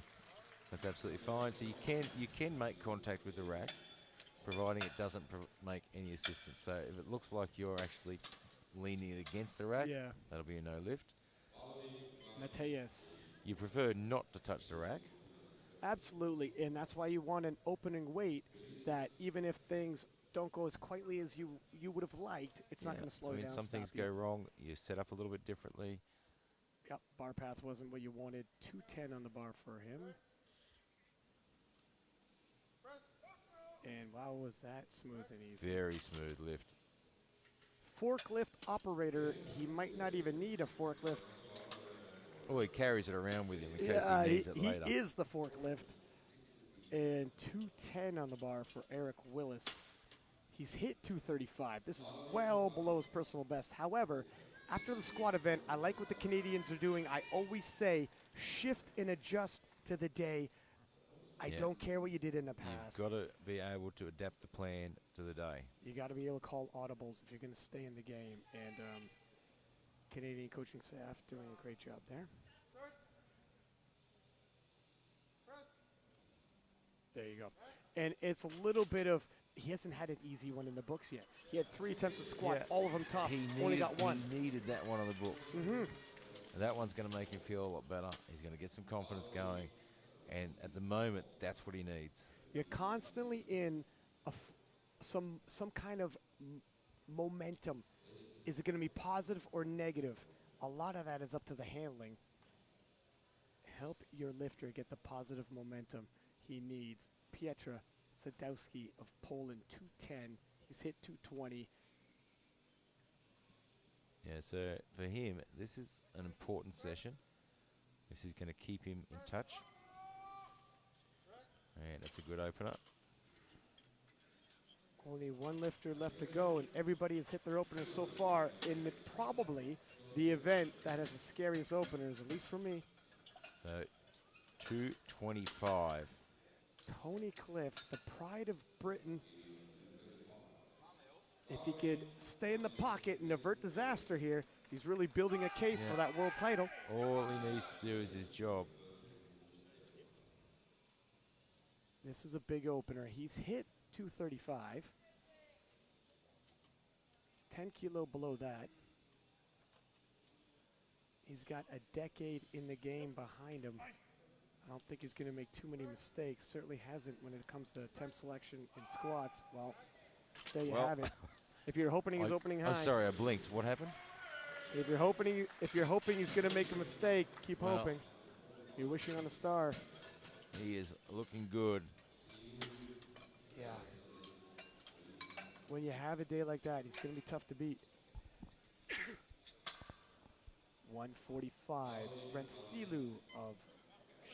that's absolutely fine. So you can make contact with the rack, providing it doesn't make any assistance. So if it looks like you're actually leaning it against the rack, Yeah. that'll be a no lift. Mateus. You prefer not to touch the rack. Absolutely, and that's why you want an opening weight that even if things don't go as quietly as you would have liked, it's not going to slow you down. Some things go wrong. You set up a little bit differently. Yep, bar path wasn't what you wanted. 210 on the bar for him. And wow, was that smooth and easy. Very smooth lift. Forklift operator, he might not even need a forklift. Oh, he carries it around with him in case he needs it later. He is the forklift. And 210 on the bar for Eric Willis. He's hit 235. This is well below his personal best. However, after the squat event, I like what the Canadians are doing. I always say shift and adjust to the day. I don't care what you did in the past. You've got to be able to adapt the plan to the day. You got to be able to call audibles if you're going to stay in the game. And Canadian coaching staff doing a great job there. There you go. And it's a little bit of, he hasn't had an easy one in the books yet. He had 3 attempts to squat, all of them tough. Only got one. He needed that one on the books. Mm-hmm. That one's going to make him feel a lot better. He's going to get some confidence going. And at the moment, that's what he needs. You're constantly in some kind of momentum. Is it going to be positive or negative? A lot of that is up to the handling. Help your lifter get the positive momentum he needs. Pietra Sadowski of Poland, 210. He's hit 220. Yeah, so for him, this is an important session. This is going to keep him in touch. And that's a good opener. Only one lifter left to go, and everybody has hit their openers so far in probably the event that has the scariest openers, at least for me. So 225. Tony Cliff, the pride of Britain. If he could stay in the pocket and avert disaster here, he's really building a case for that world title. All he needs to do is his job. This is a big opener. He's hit 235. 10 kilo below that. He's got a decade in the game behind him. I don't think he's going to make too many mistakes. Certainly hasn't when it comes to attempt selection in squats. Well, there you have it. If you're hoping he's opening high. I'm sorry, I blinked. What happened? If you're hoping he's going to make a mistake, keep hoping. You're wishing on a star. He is looking good. Yeah. When you have a day like that, he's going to be tough to beat. 145. Rensilu of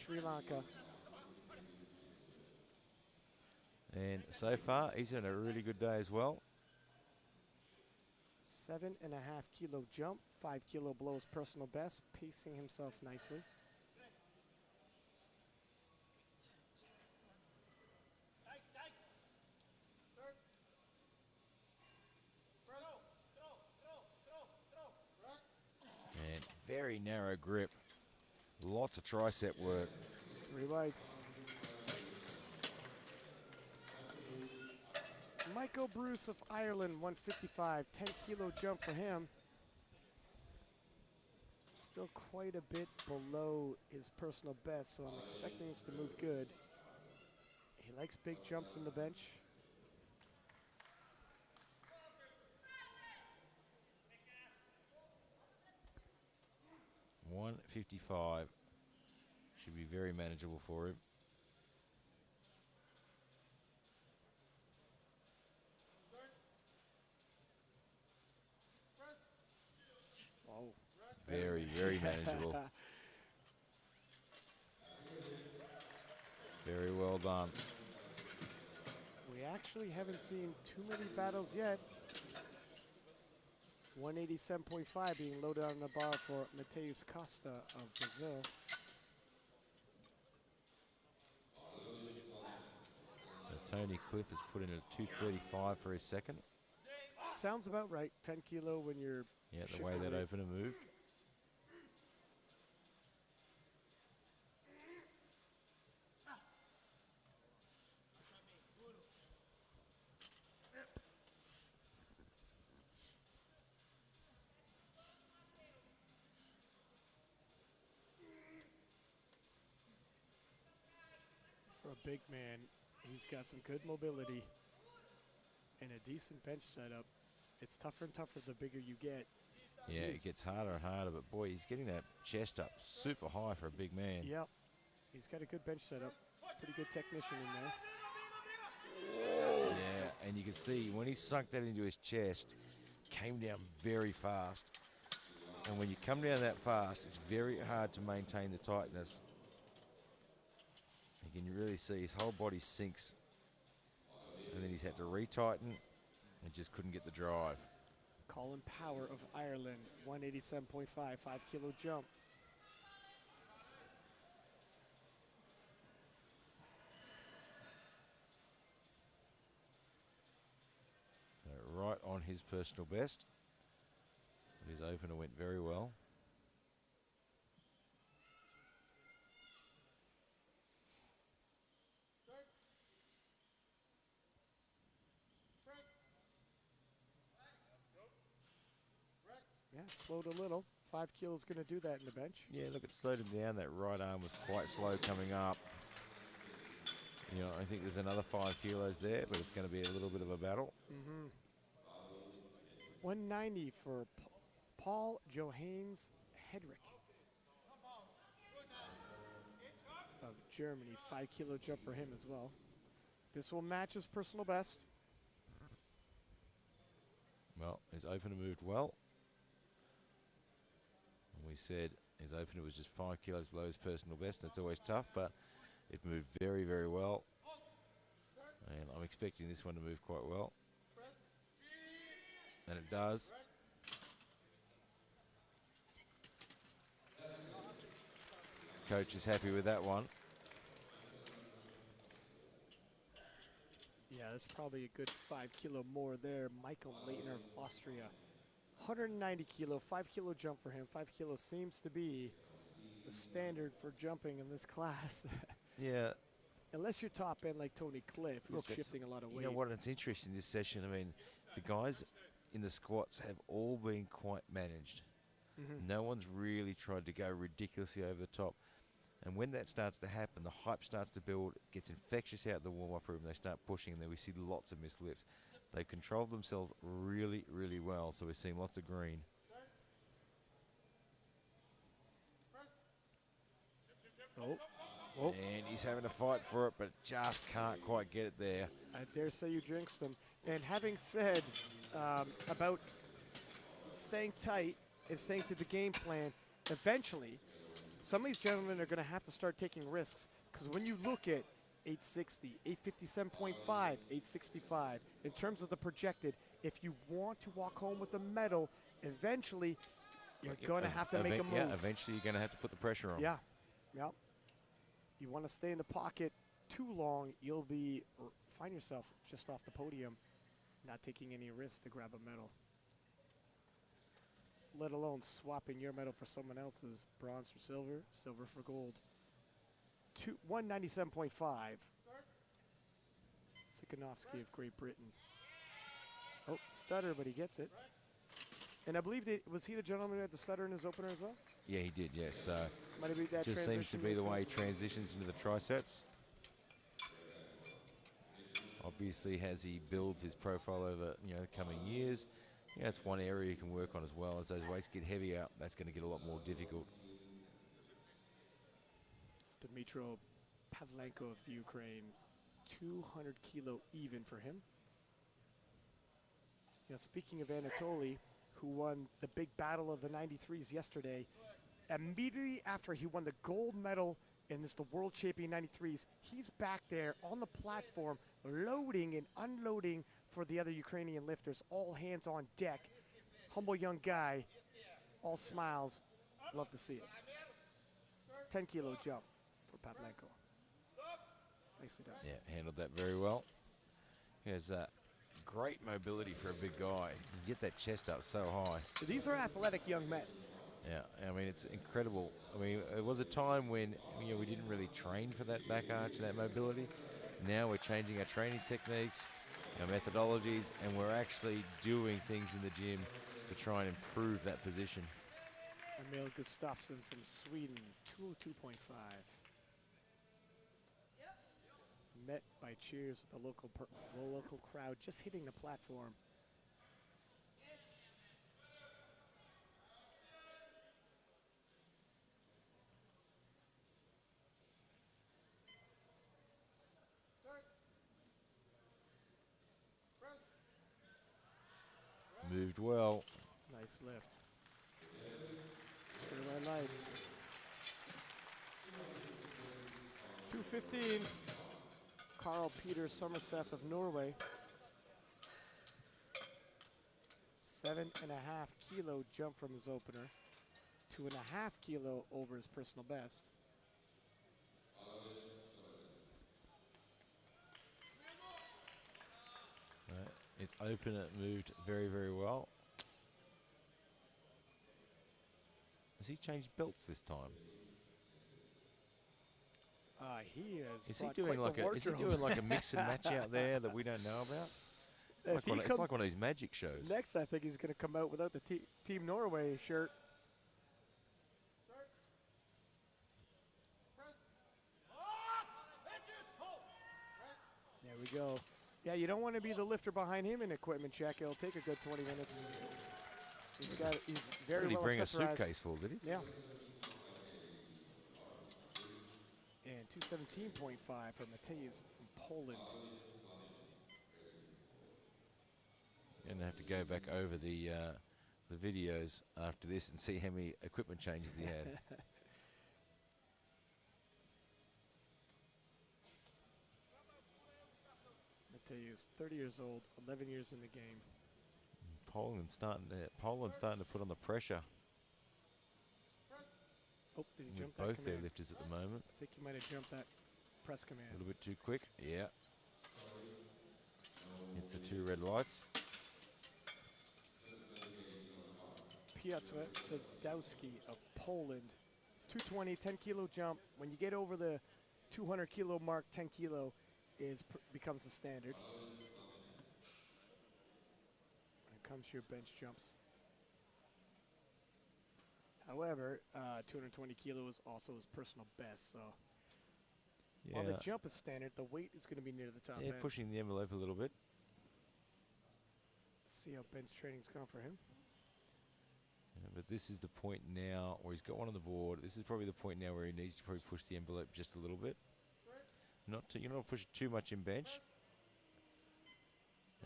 Sri Lanka. And so far, he's had a really good day as well. 7.5 kilo jump, 5 kilo below his personal best, pacing himself nicely. And very narrow grip. Lots of tricep work. 3 bites. Michael Bruce of Ireland, 155, 10 kilo jump for him. Still quite a bit below his personal best, so I'm expecting this to move good. He likes big jumps in the bench. $155 should be very manageable for him. Oh, very, very manageable. Very well done. We actually haven't seen too many battles yet. 187.5 being loaded on the bar for Mateus Costa of Brazil. Tony Cliff has put in a 235 for his second. Sounds about right. 10 kilo when you're Yeah, the way that opener moved. For a big man, he's got some good mobility and a decent bench setup. It's tougher and tougher the bigger you get. Yeah, it gets harder and harder, but boy, he's getting that chest up super high for a big man. Yep. He's got a good bench setup. Pretty good technician in there. Yeah, and you can see when he sunk that into his chest, came down very fast. And when you come down that fast, it's very hard to maintain the tightness. You can really see his whole body sinks. And then he's had to retighten and just couldn't get the drive. Colin Power of Ireland, 187.5, 5 kilo jump. So right on his personal best. His opener went very well. Yeah, slowed a little. 5 kilos going to do that in the bench. Yeah, look, it slowed him down. That right arm was quite slow coming up. You know, I think there's another 5 kilos there, but it's going to be a little bit of a battle. 190 for Paul Johannes Hedrick of Germany. 5 kilo jump for him as well. This will match his personal best. Well, his opener moved well. And we said his opener was just 5 kilos below his personal best. That's always tough, but it moved very, very well. And I'm expecting this one to move quite well. And it does. Coach is happy with that one. Yeah, there's probably a good 5 kilo more there. Michael Leitner of Austria. 190 kilo, 5 kilo jump for him. 5 kilos seems to be the standard for jumping in this class. Yeah. Unless you're top end like Tony Cliff, who's Look, shifting a lot of weight. You know what, it's interesting this session. I mean, the guys in the squats have all been quite managed. No one's really tried to go ridiculously over the top. And when that starts to happen, the hype starts to build, it gets infectious out the warm-up room, they start pushing, and then we see lots of missed lifts. They've controlled themselves really, really well, so we're seeing lots of green. Oh. And he's having to fight for it, but just can't quite get it there. I dare say you jinxed them. And having said about staying tight and staying to the game plan, eventually, some of these gentlemen are going to have to start taking risks. Because when you look at 860, 857.5, 865, in terms of the projected, if you want to walk home with a medal, eventually you're going to have to make a move. Yeah, eventually you're going to have to put the pressure on. Yeah. You want to stay in the pocket too long, you'll find yourself just off the podium, not taking any risks to grab a medal. Let alone swapping your medal for someone else's, bronze for silver, silver for gold. 197.5. Sikonovsky of Great Britain. Oh, stutter, but he gets it. And I believe was he the gentleman who had the stutter in his opener as well? Yeah, he did, yes. Might be that just seems to be the way he transitions into the triceps. Obviously, as he builds his profile over coming years, that's one area you can work on as well. As those weights get heavier, that's going to get a lot more difficult. Dmitro Pavlenko of Ukraine, 200 kilo even for him. Speaking of Anatoly, who won the big battle of the 93s yesterday, immediately after he won the gold medal and this the world champion 93s. He's back there on the platform, loading and unloading for the other Ukrainian lifters. All hands on deck. Humble young guy, all smiles. Love to see it. 10-kilo jump for Pavlenko. Nicely done. Yeah, handled that very well. He has great mobility for a big guy. You get that chest up so high. These are athletic young men. Yeah, I mean, it's incredible. I mean, it was a time when we didn't really train for that back arch and that mobility. Now we're changing our training techniques, our methodologies, and we're actually doing things in the gym to try and improve that position. Emil Gustafsson from Sweden, 202.5. Met by cheers with the local crowd, just hitting the platform. Moved well. Nice lift. Carolina Knights. 215. Carl Peter Somerset of Norway. 7.5-kilo jump from his opener. 2.5-kilo over his personal best. It's open, it moved very, very well. Has he changed belts this time? He Is he doing like a mix and match out there that we don't know about? It's like one of these magic shows. Next, I think he's going to come out without the Team Norway shirt. There we go. Yeah, you don't want to be the lifter behind him in equipment check. It'll take a good 20 minutes. He's very well accessorized. Did he bring a suitcase full, did he? Yeah. And 217.5 for Mateusz from Poland. You're going to have to go back over the videos after this and see how many equipment changes he had. Mateusz, 30 years old, 11 years in the game. Poland's starting to put on the pressure. Oh, did he jump that Both command? their lifters at the moment. I think he might have jumped that press command. A little bit too quick. Yeah. It's the two red lights. Piotr Sadowski of Poland, 220, 10-kilo jump. When you get over the 200-kilo mark, 10 kilo becomes the standard. When it comes to your bench jumps. However, 220 kilo is also his personal best, so while the jump is standard, the weight is going to be near the top end. Pushing the envelope a little bit. See how bench training's gone for him. Yeah, but this is the point now where he's got one on the board. This is probably the point now where he needs to probably push the envelope just a little bit. You're not pushing too much in bench.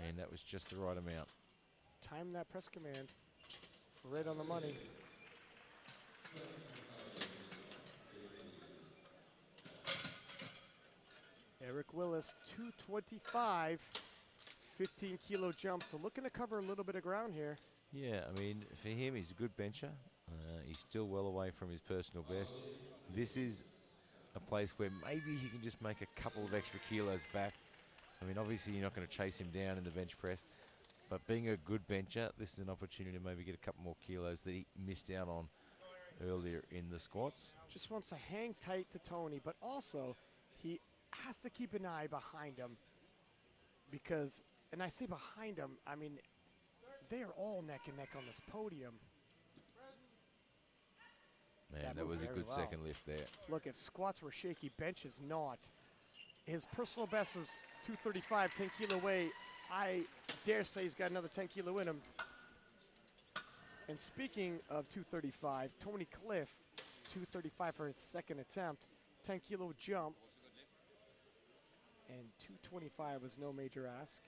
And that was just the right amount. Time that press command. Right on the money. Eric Willis, 225, 15-kilo jump. So looking to cover a little bit of ground here. Yeah, I mean, for him, he's a good bencher. He's still well away from his personal best. This is a place where maybe he can just make a couple of extra kilos back. I mean, obviously, you're not going to chase him down in the bench press. But being a good bencher, this is an opportunity to maybe get a couple more kilos that he missed out on earlier in the squats. Just wants to hang tight to Tony, but also he has to keep an eye behind him because, and I say behind him, I mean, they are all neck and neck on this podium. Man, that was a good second lift there. Look, if squats were shaky, bench is not. His personal best is 235, 10-kilo weight. I dare say he's got another 10 kilo in him. And speaking of 235, Tony Cliff, 235 for his second attempt, 10-kilo jump. And 225 was no major ask.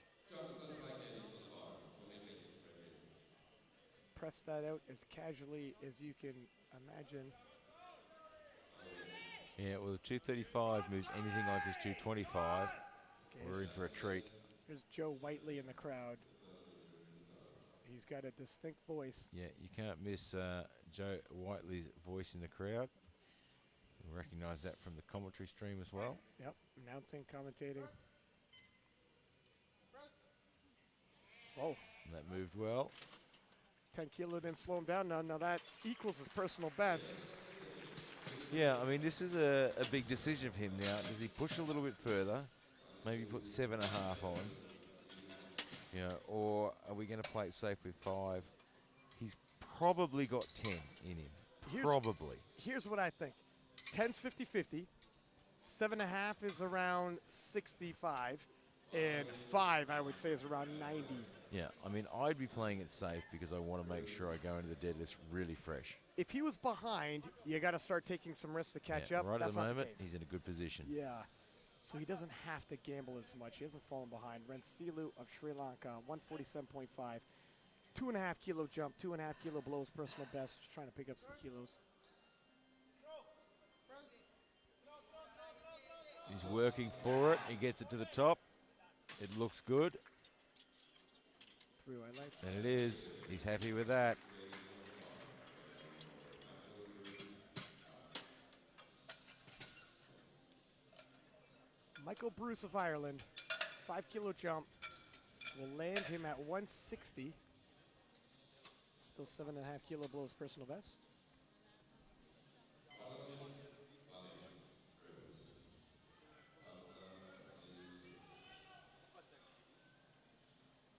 Press that out as casually as you can imagine. Yeah, well, the 235 moves anything like his 225. We're in for a treat. Here's Joe Whiteley in the crowd. He's got a distinct voice. Yeah, you can't miss Joe Whiteley's voice in the crowd. You'll recognise that from the commentary stream as well. Yep, announcing, commentating. Oh, And that moved well. 10 kilo didn't slow him down now. Now that equals his personal best. Yeah, I mean, this is a big decision for him now. Does he push a little bit further? Maybe put 7.5 on. You know, or are we going to play it safe with 5? He's probably got 10 in him. Probably. Here's what I think. 10's 50-50. 7.5 is around 65. And 5, I would say, is around 90. Yeah, I mean, I'd be playing it safe because I want to make sure I go into the deadlift really fresh. If he was behind, you got to start taking some risks to catch up. Right. That's at the not moment, the case. he's in a good position. Yeah. So he doesn't have to gamble as much. He hasn't fallen behind. Rensilu of Sri Lanka, 147.5. 2.5 kilo jump, 2.5 kilo below his personal best. Just trying to pick up some kilos. He's working for it. He gets it to the top. It looks good. 3 white lights. And it is. He's happy with that. Michael Bruce of Ireland, 5 kilo jump. Will land him at 160. Still 7.5 kilo below his personal best.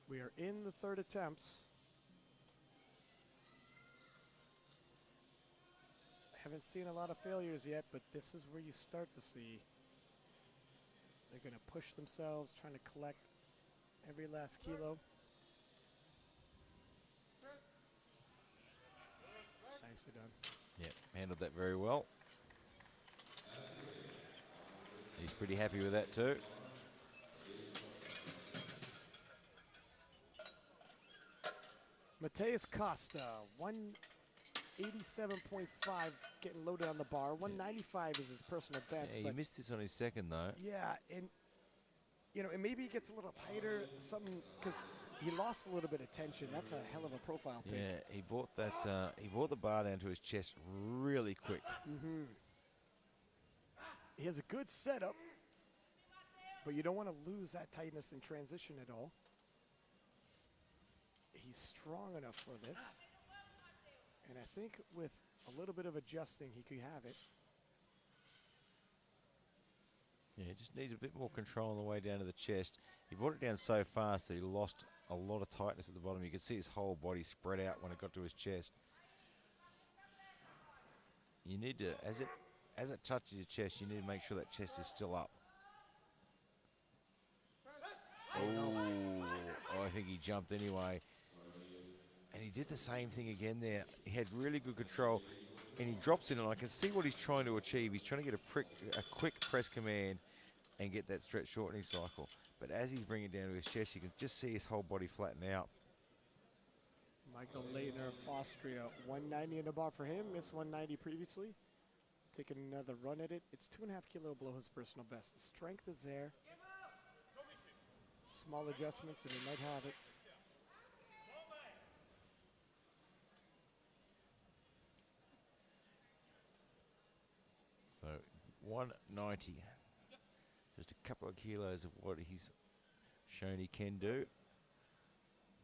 We are in the third attempts. Haven't seen a lot of failures yet, but this is where you start to see they're going to push themselves, trying to collect every last kilo. Nicely done. Yep, handled that very well. He's pretty happy with that too. Mateus Costa, 187.5, getting loaded on the bar. 195 is his personal best. Yeah, he missed this on his second though. Yeah, and you know, and maybe he gets a little tighter, something, because he lost a little bit of tension. That's a hell of a profile pick. Yeah, he brought that. He brought the bar down to his chest really quick. Mm-hmm. He has a good setup, but you don't want to lose that tightness in transition at all. He's strong enough for this. And I think with a little bit of adjusting, he could have it. Yeah, just needs a bit more control on the way down to the chest. He brought it down so fast that he lost a lot of tightness at the bottom. You could see his whole body spread out when it got to his chest. You need to, as it touches your chest, you need to make sure that chest is still up. Oh, I think he jumped anyway. And he did the same thing again there. He had really good control, and he drops in, and I can see what he's trying to achieve. He's trying to get a quick press command and get that stretch shortening cycle. But as he's bringing it down to his chest, you can just see his whole body flatten out. Michael Leitner of Austria, 190 in the bar for him. Missed 190 previously. Taking another run at it. It's 2.5 kilo below his personal best. The strength is there. Small adjustments, and he might have it. So 190, just a couple of kilos of what he's shown he can do.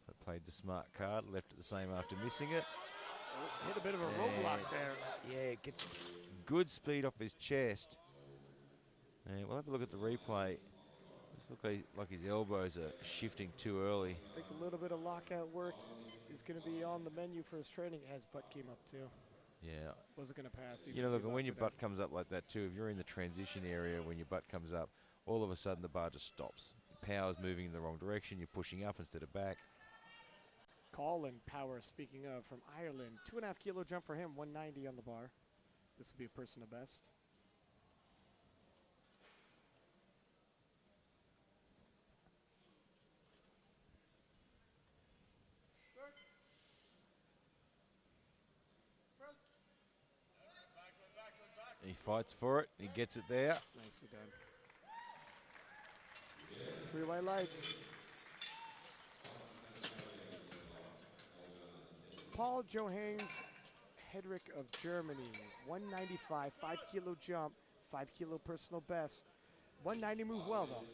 But played the smart card, left it the same after missing it. Oh, hit a bit of a roadblock there. Yeah, it gets good speed off his chest. And we'll have a look at the replay. Looks like his elbows are shifting too early. I think a little bit of lockout work is going to be on the menu for his training as butt came up too. Yeah. Wasn't going to pass. You know, look, and when your butt comes up like that too, if you're in the transition area when your butt comes up, all of a sudden the bar just stops. Power's moving in the wrong direction. You're pushing up instead of back. Colin Power, speaking of, from Ireland. 2.5 kilo jump for him, 190 on the bar. This will be a personal best. He fights for it. He gets it there. Nicely done. 3 white lights. Paul Johannes Hedrick of Germany, 195, 5 kilo jump, 5 kilo personal best. 190 moved well though.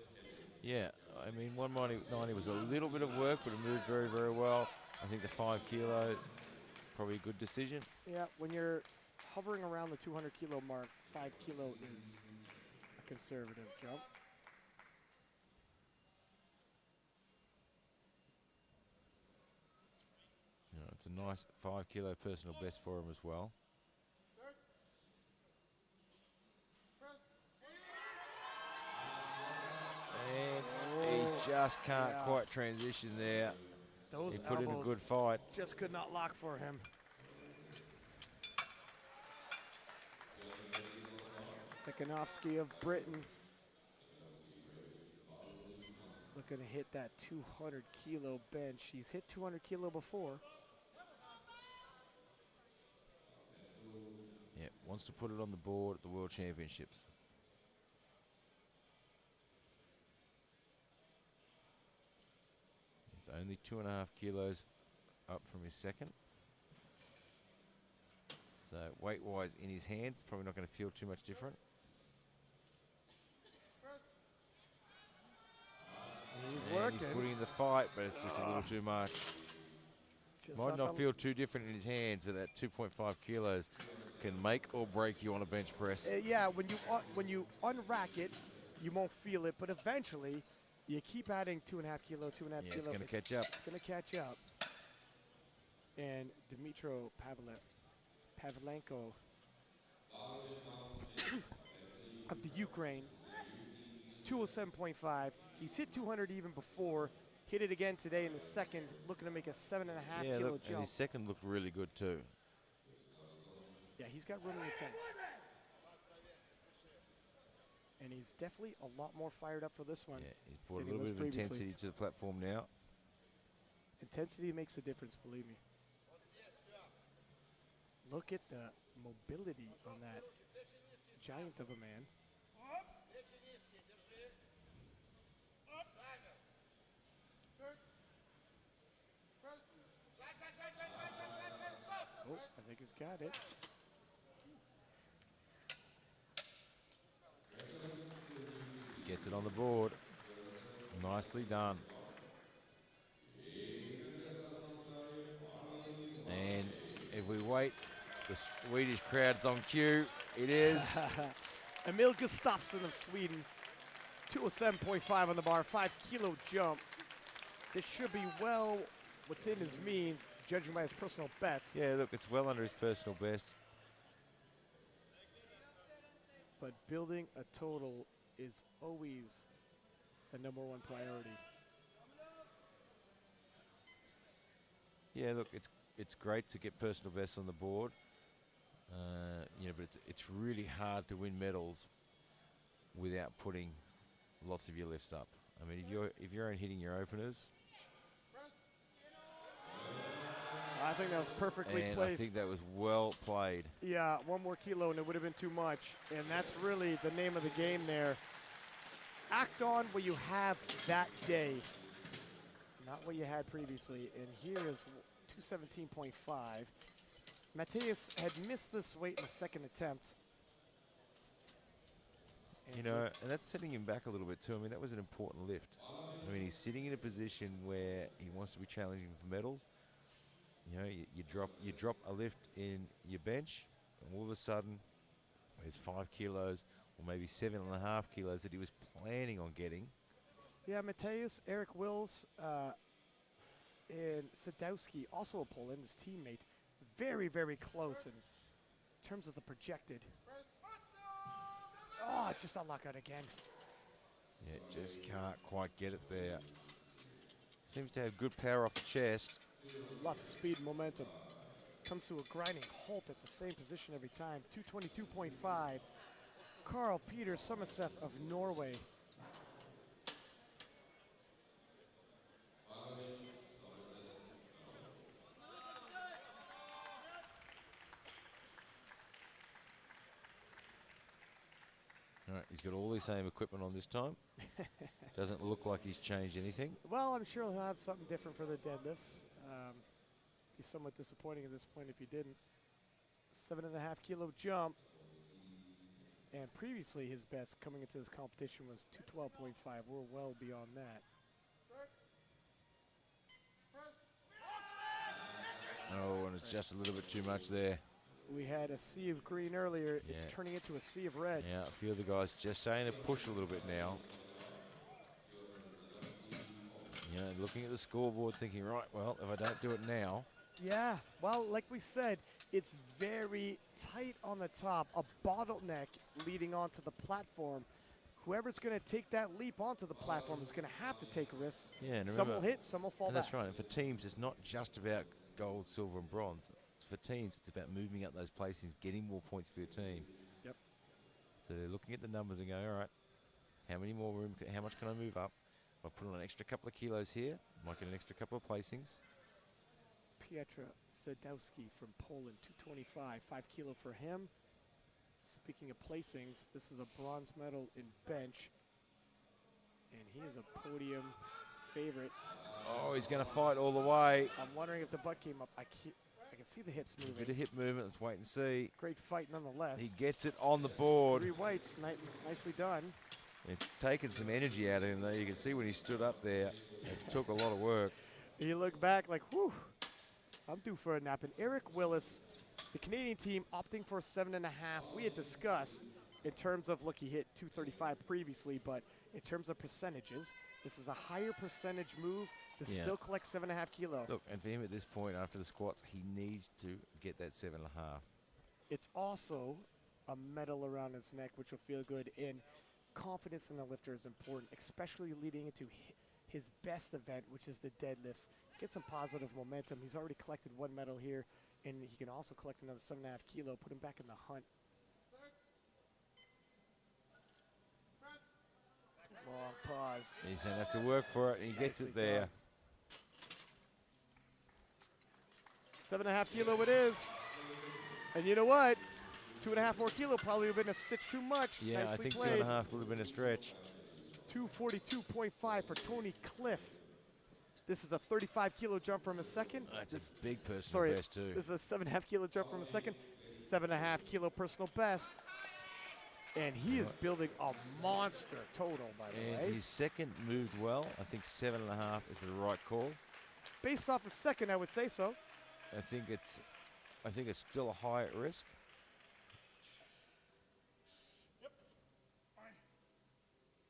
Yeah, I mean 190 was a little bit of work, but it moved very, very well. I think the 5 kilo, probably a good decision. Yeah, when you're hovering around the 200 kilo mark, 5 kilo is a conservative jump. You know, it's a nice 5 kilo personal best for him as well. And he just can't quite transition there. Those He put in a elbows good fight. just could not lock for him. Sikonovsky of Britain looking to hit that 200 kilo bench. He's hit 200 kilo before. Yeah, wants to put it on the board at the World Championships. It's only 2.5 kilos up from his second. So weight-wise in his hands, probably not going to feel too much different. He's working. He's putting in the fight, but it's just a little too much. Might not feel too different in his hands, but that 2.5 kilos can make or break you on a bench press. Yeah, when you unrack it, you won't feel it, but eventually, you keep adding 2.5 kilo, 2.5 kilo. It's going to catch up. It's going to catch up. And Dmitro Pavlenko of the Ukraine, 207.5. He's hit 200 even before. Hit it again today in the second, looking to make a 7.5 kilo look, jump. and his second looked really good too. Yeah, he's got room in the tank. And he's definitely a lot more fired up for this one. Yeah, he's brought a little bit of intensity to the platform now. Intensity makes a difference, believe me. Look at the mobility on that giant of a man. Oh, I think he's got it. Gets it on the board. Nicely done. And if we wait, the Swedish crowd's on cue. It is. Emil Gustafsson of Sweden, 207.5 on the bar, 5 kilo jump. This should be well within his means, judging by his personal best. Yeah, look, it's well under his personal best. But building a total is always the #1 priority. Yeah, look, it's great to get personal bests on the board. But it's really hard to win medals without putting lots of your lifts up. I mean, if you're hitting your openers. I think that was perfectly placed. I think that was well played. Yeah, 1 more kilo and it would have been too much. And that's really the name of the game there. Act on what you have that day, not what you had previously. And here is 217.5. Matthias had missed this weight in the second attempt. And and that's setting him back a little bit too. I mean, that was an important lift. I mean, he's sitting in a position where he wants to be challenging for medals. You drop a lift in your bench, and all of a sudden, there's 5 kilos or maybe 7.5 kilos that he was planning on getting. Yeah, Matthias, Eric Wills, and Sadowski, also a Poland, his teammate, very, very close in terms of the projected. Oh, just a lockout again. Yeah, just can't quite get it there. Seems to have good power off the chest. Lots of speed and momentum. Comes to a grinding halt at the same position every time. 222.5. Carl Peter Somerset of Norway. He's got all the same equipment on this time. Doesn't look like he's changed anything. Well, I'm sure he'll have something different for the deadlifts. Be somewhat disappointing at this point if he didn't. 7.5 kilo jump. And previously his best coming into this competition was 212.5. We're well beyond that. Oh, and it's just a little bit too much there. We had a sea of green earlier. Yeah. It's turning into a sea of red. Yeah, a few of the guys just starting to push a little bit now. You know, looking at the scoreboard thinking, right, well, if I don't do it now. Yeah, well, like we said, it's very tight on the top, a bottleneck leading onto the platform. Whoever's going to take that leap onto the platform is going to have to take risks. Yeah, and some remember, will hit, some will fall and back. that's right. And for teams, it's not just about gold, silver, and bronze. For teams, it's about moving up those placings, getting more points for your team. Yep. So they're looking at the numbers and going, all right, how much can I move up? If I put on an extra couple of kilos here, might get an extra couple of placings. Pietra Sadowski from Poland, 225, 5 kilo for him. Speaking of placings, this is a bronze medal in bench, and he is a podium favorite. Oh, he's going to fight all the way. I'm wondering if the butt came up. I can see the hips moving. A bit of hip movement. Let's wait and see. Great fight nonetheless. He gets it on the board. 3 whites, nicely done. It's taken some energy out of him, though. You can see when he stood up there, it took a lot of work. You look back like, whew, I'm due for a nap. And Eric Willis, the Canadian team, opting for 7.5. We had discussed in terms of, look, he hit 235 previously, but in terms of percentages, this is a higher percentage move to still collect 7.5 kilo. Look, and for him at this point, after the squats, he needs to get that 7.5. It's also a medal around his neck, which will feel good. And confidence in the lifter is important, especially leading into his best event, which is the deadlifts. Get some positive momentum. He's already collected 1 medal here, and he can also collect another 7.5 kilo, put him back in the hunt. Long pause. He's going to have to work for it, and he gets it there. 7.5 kilo it is. And you know what? 2.5 more kilo probably would have been a stitch too much. Yeah, Nicely I think played. 2.5 would have been a stretch. 242.5 for Tony Cliff. This is a 35 kilo jump from a second. That's a big personal best too. This is a 7.5 kilo jump from a second. 7.5 kilo personal best. And he is building a monster total, by the way. And his second moved well. I think 7.5 is the right call. Based off a second, I would say so. I think it's still a high at risk.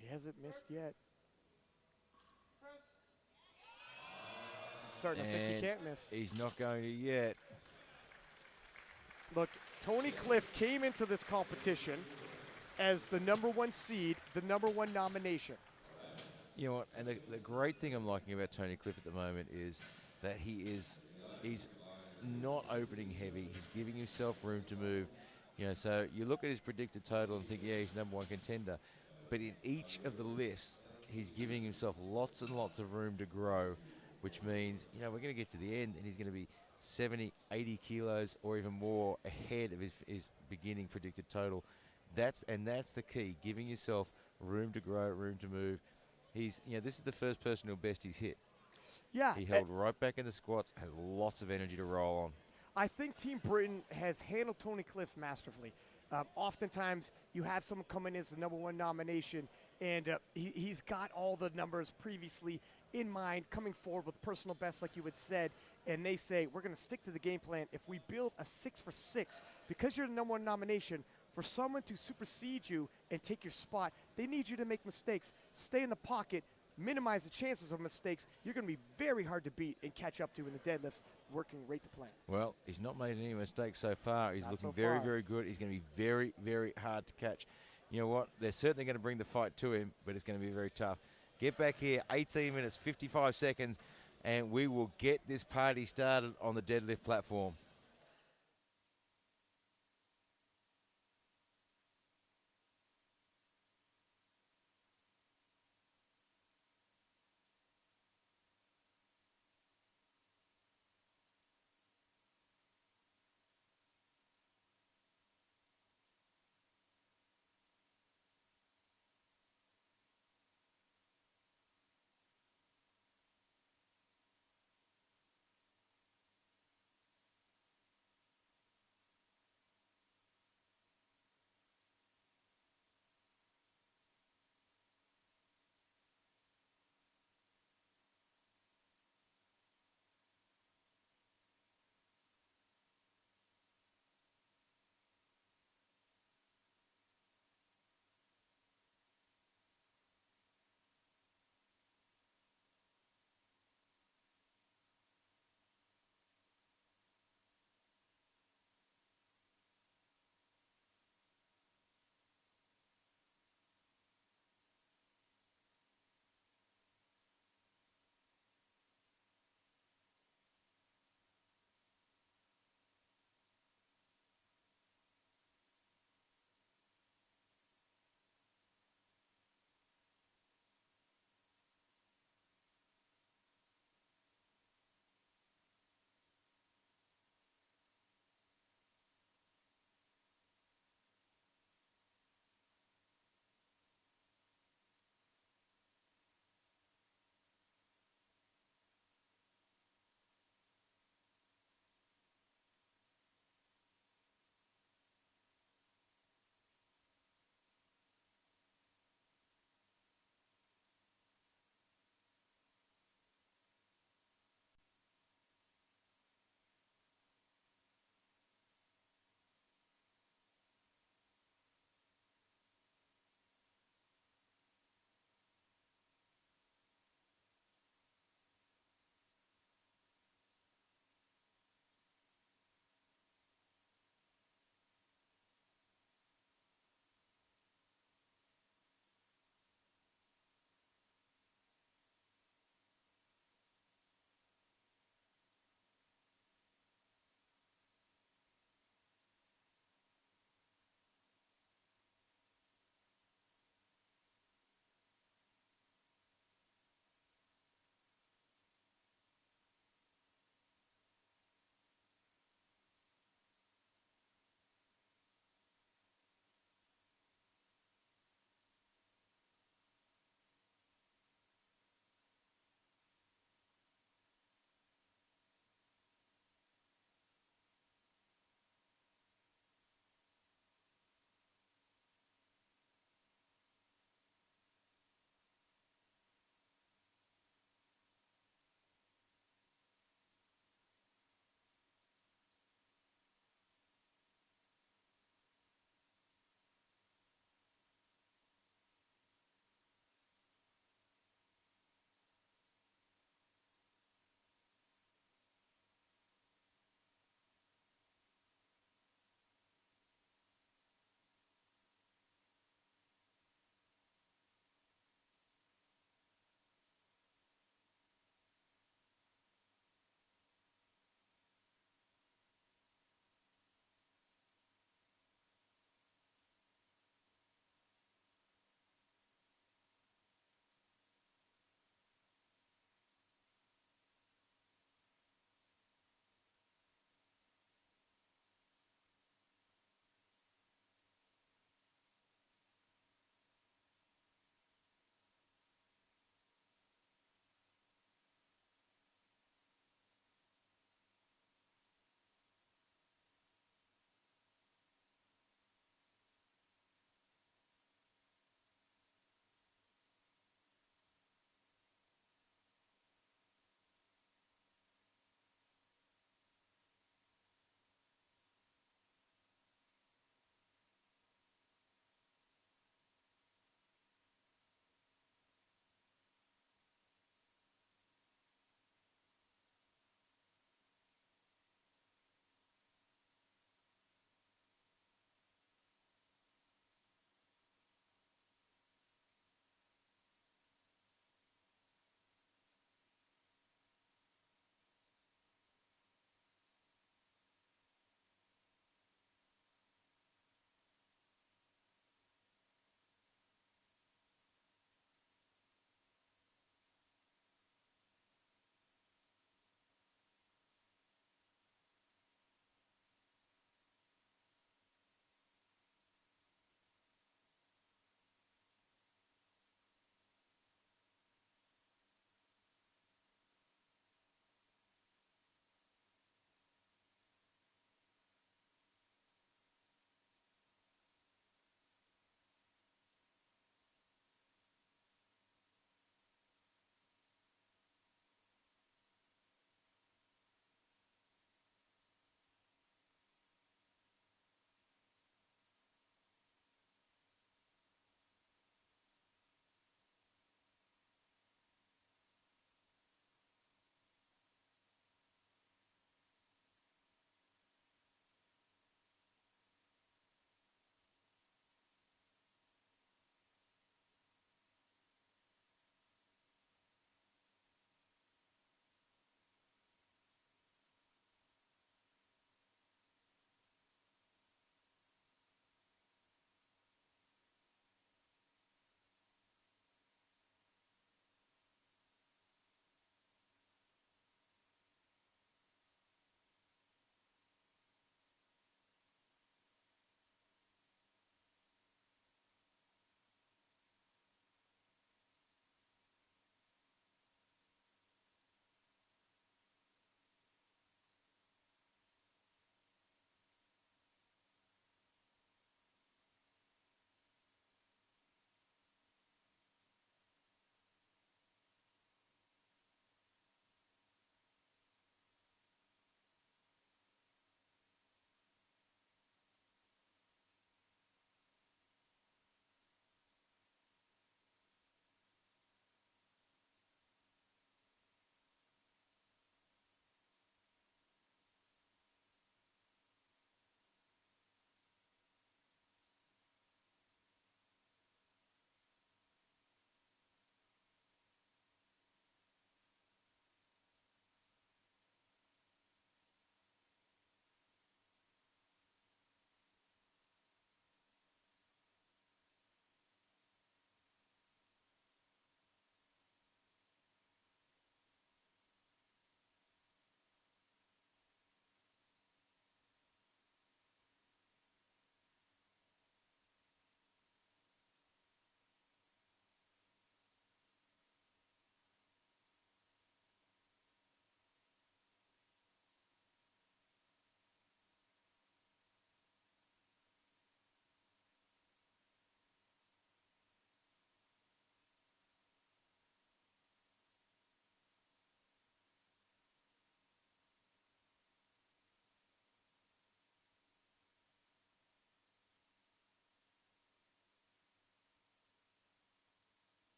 He hasn't missed yet. Starting to think he can't miss. He's not going to yet. Look, Tony Cliff came into this competition as the #1 seed, the #1 nomination. You know what? And the great thing I'm liking about Tony Cliff at the moment is that he's not opening heavy. He's giving himself room to move. You know, so you look at his predicted total and think, yeah, he's #1 contender. But in each of the lists, he's giving himself lots and lots of room to grow, which means, you know, we're going to get to the end and he's going to be 70, 80 kilos or even more ahead of his beginning predicted total. That's the key, giving yourself room to grow, room to move. This is the first personal best he's hit. Yeah. He held right back in the squats, has lots of energy to roll on. I think Team Britain has handled Tony Cliff masterfully. Oftentimes, you have someone coming in as the #1 nomination, and he's got all the numbers previously in mind, coming forward with personal best, like you had said, and they say, we're going to stick to the game plan. If we build a 6 for 6, because you're the #1 nomination, for someone to supersede you and take your spot, they need you to make mistakes, stay in the pocket, minimize the chances of mistakes. You're going to be very hard to beat and catch up to in the deadlifts, working right to plan. Well, he's not made any mistakes so far. He's Not looking so very, far. very good. He's going to be very, very hard to catch. You know what? They're certainly going to bring the fight to him, but it's going to be very tough. Get back here, 18 minutes, 55 seconds, and we will get this party started on the deadlift platform.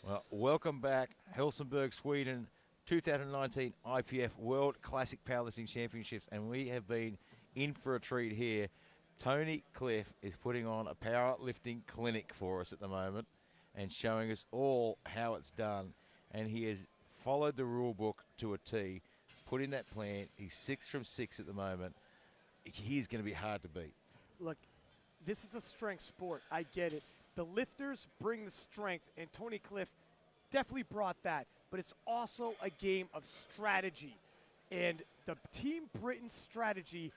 Well, welcome back, Helsingborg, Sweden, 2019 IPF World Classic Powerlifting Championships, and we have been in for a treat here. Tony Cliff is putting on a powerlifting clinic for us at the moment and showing us all how it's done, and he has followed the rule book to a T, put in that plan. He's 6 from 6 at the moment. He's going to be hard to beat. Look, this is a strength sport. I get it. The lifters bring the strength, and Tony Cliff definitely brought that. But it's also a game of strategy. And the Team Britain strategy,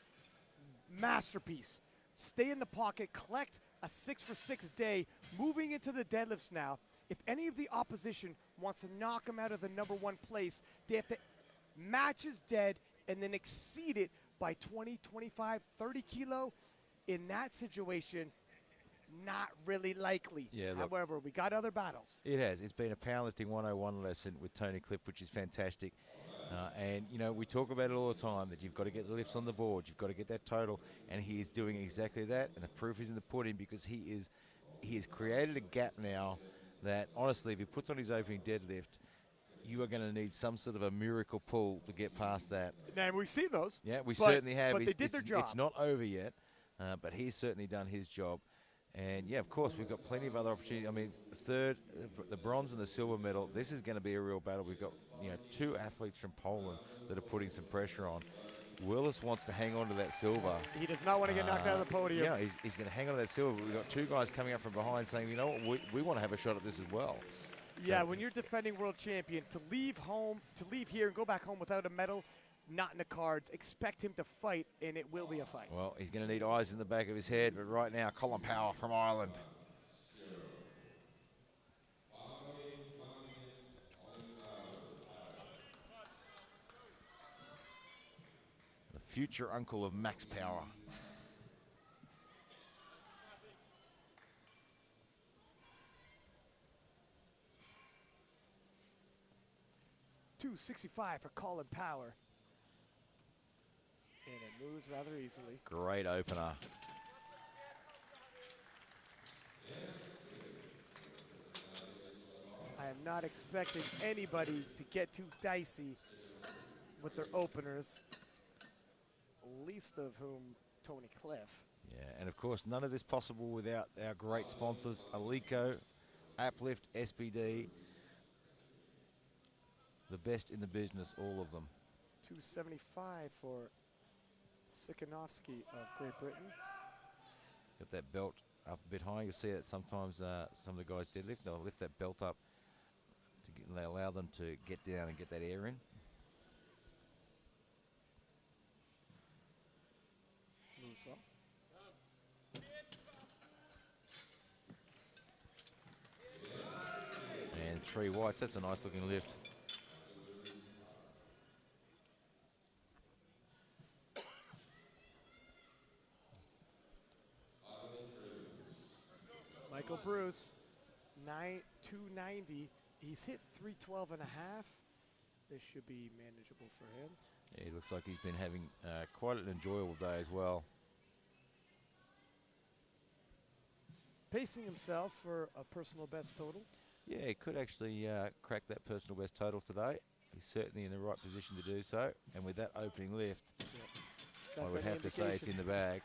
masterpiece. Stay in the pocket, collect a 6 for 6 day, moving into the deadlifts now. If any of the opposition wants to knock him out of the #1 place, they have to match his dead and then exceed it by 20, 25, 30 kilo. In that situation, not really likely. Yeah, look, however, we got other battles. It has. It's been a powerlifting 101 lesson with Tony Cliff, which is fantastic. And, you know, we talk about it all the time, that you've got to get the lifts on the board, you've got to get that total, and he is doing exactly that, and the proof is in the pudding, because he has created a gap now that, honestly, if he puts on his opening deadlift, you are going to need some sort of a miracle pull to get past that. And we've seen those. Yeah, we certainly have. But they did their job. It's not over yet, but he's certainly done his job. And, yeah, of course, we've got plenty of other opportunities. I mean, third, the bronze and the silver medal, this is going to be a real battle. We've got, you know, 2 athletes from Poland that are putting some pressure on. Willis wants to hang on to that silver. He does not want to get knocked out of the podium. Yeah, he's going to hang on to that silver. But we've got 2 guys coming up from behind saying, you know what, we want to have a shot at this as well. Yeah, So, when you're defending world champion, to leave here and go back home without a medal, not in the cards. Expect him to fight, and it will be a fight. well, he's going to need eyes in the back of his head, but right now, Colin Power from Ireland. The future uncle of Max Power. .265 for Colin Power. And it moves rather easily. Great opener. I am not expecting anybody to get too dicey with their openers, least of whom Tony Cliff. Yeah, and of course, none of this possible without our great sponsors, Alico, Uplift, SBD, the best in the business, all of them. 275 for Sikanovsky of Great Britain. Got that belt up a bit high. You'll see that sometimes some of the guys deadlift, they'll lift that belt up to get, and they allow them to get down and get that air in. Moves well. And 3 whites, that's a nice looking lift. Michael Bruce, 290. He's hit 312 and a half. This should be manageable for him. Yeah, he looks like he's been having quite an enjoyable day as well. Pacing himself for a personal best total. Yeah, he could actually crack that personal best total today. He's certainly in the right position to do so. And with that opening lift, I would have to say it's in the bag.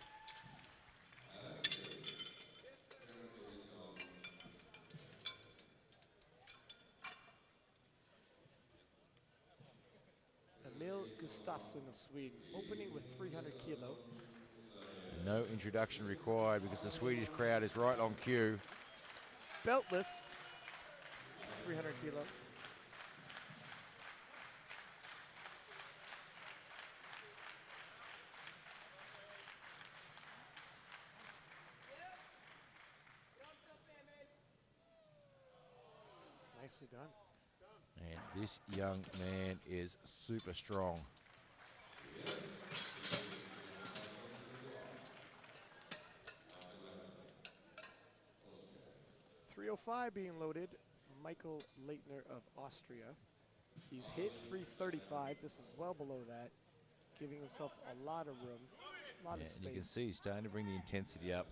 Emil Gustafsson of Sweden, opening with 300 kilo. No introduction required because the Swedish crowd is right on cue. Beltless, 300 kilo. Nicely done. And this young man is super strong. .305 being loaded. Michael Leitner of Austria. He's hit 335. This is well below that, giving himself a lot of room, a lot of space. And you can see he's starting to bring the intensity up.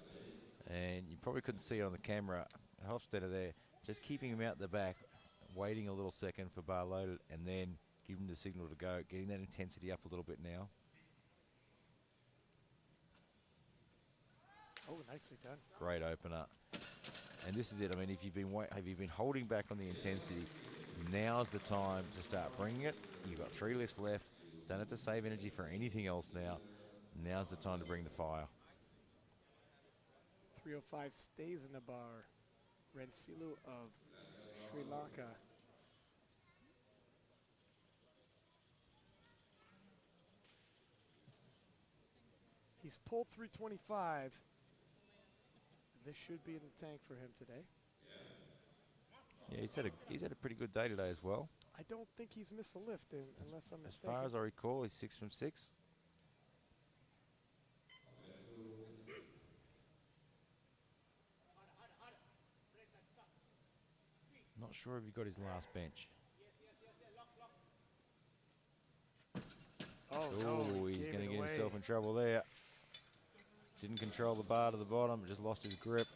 And you probably couldn't see it on the camera. Hofstetter there, just keeping him out the back, waiting a little second for bar loaded, and then giving the signal to go, getting that intensity up a little bit now. Oh, nicely done. Great opener. And this is it. I mean, if you've been holding back on the intensity, now's the time to start bringing it. You've got 3 lifts left. Don't have to save energy for anything else now. Now's the time to bring the fire. 305 stays in the bar. Rensilu of Sri Lanka. He's pulled 325. This should be in the tank for him today. Yeah, he's had a pretty good day today as well. I don't think he's missed a lift, unless I'm As mistaken. far as I recall, he's 6 from 6. Not sure if he got his last bench. Oh, Oh, no, he's gave going to it get away. himself in trouble there. Didn't control the bar to the bottom, just lost his grip.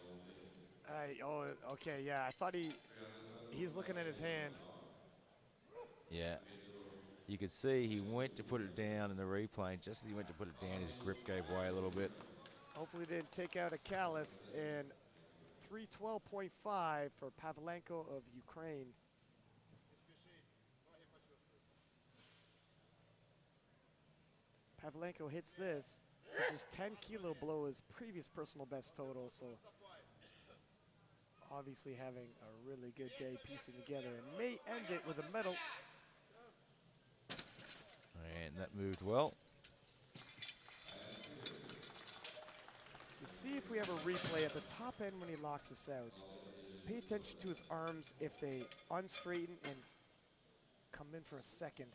Oh, okay, yeah. I thought he's looking at his hands. Yeah. You could see he went to put it down in the replay, and just as he went to put it down, his grip gave way a little bit. Hopefully didn't take out a callus. And 312.5 for Pavlenko of Ukraine. Pavlenko hits this, which is 10 kilo below his previous personal best total, so obviously having a really good day piecing together, and may end it with a medal. And that moved well. You see if we have a replay at the top end when he locks us out. Pay attention to his arms if they unstraighten and come in for a second.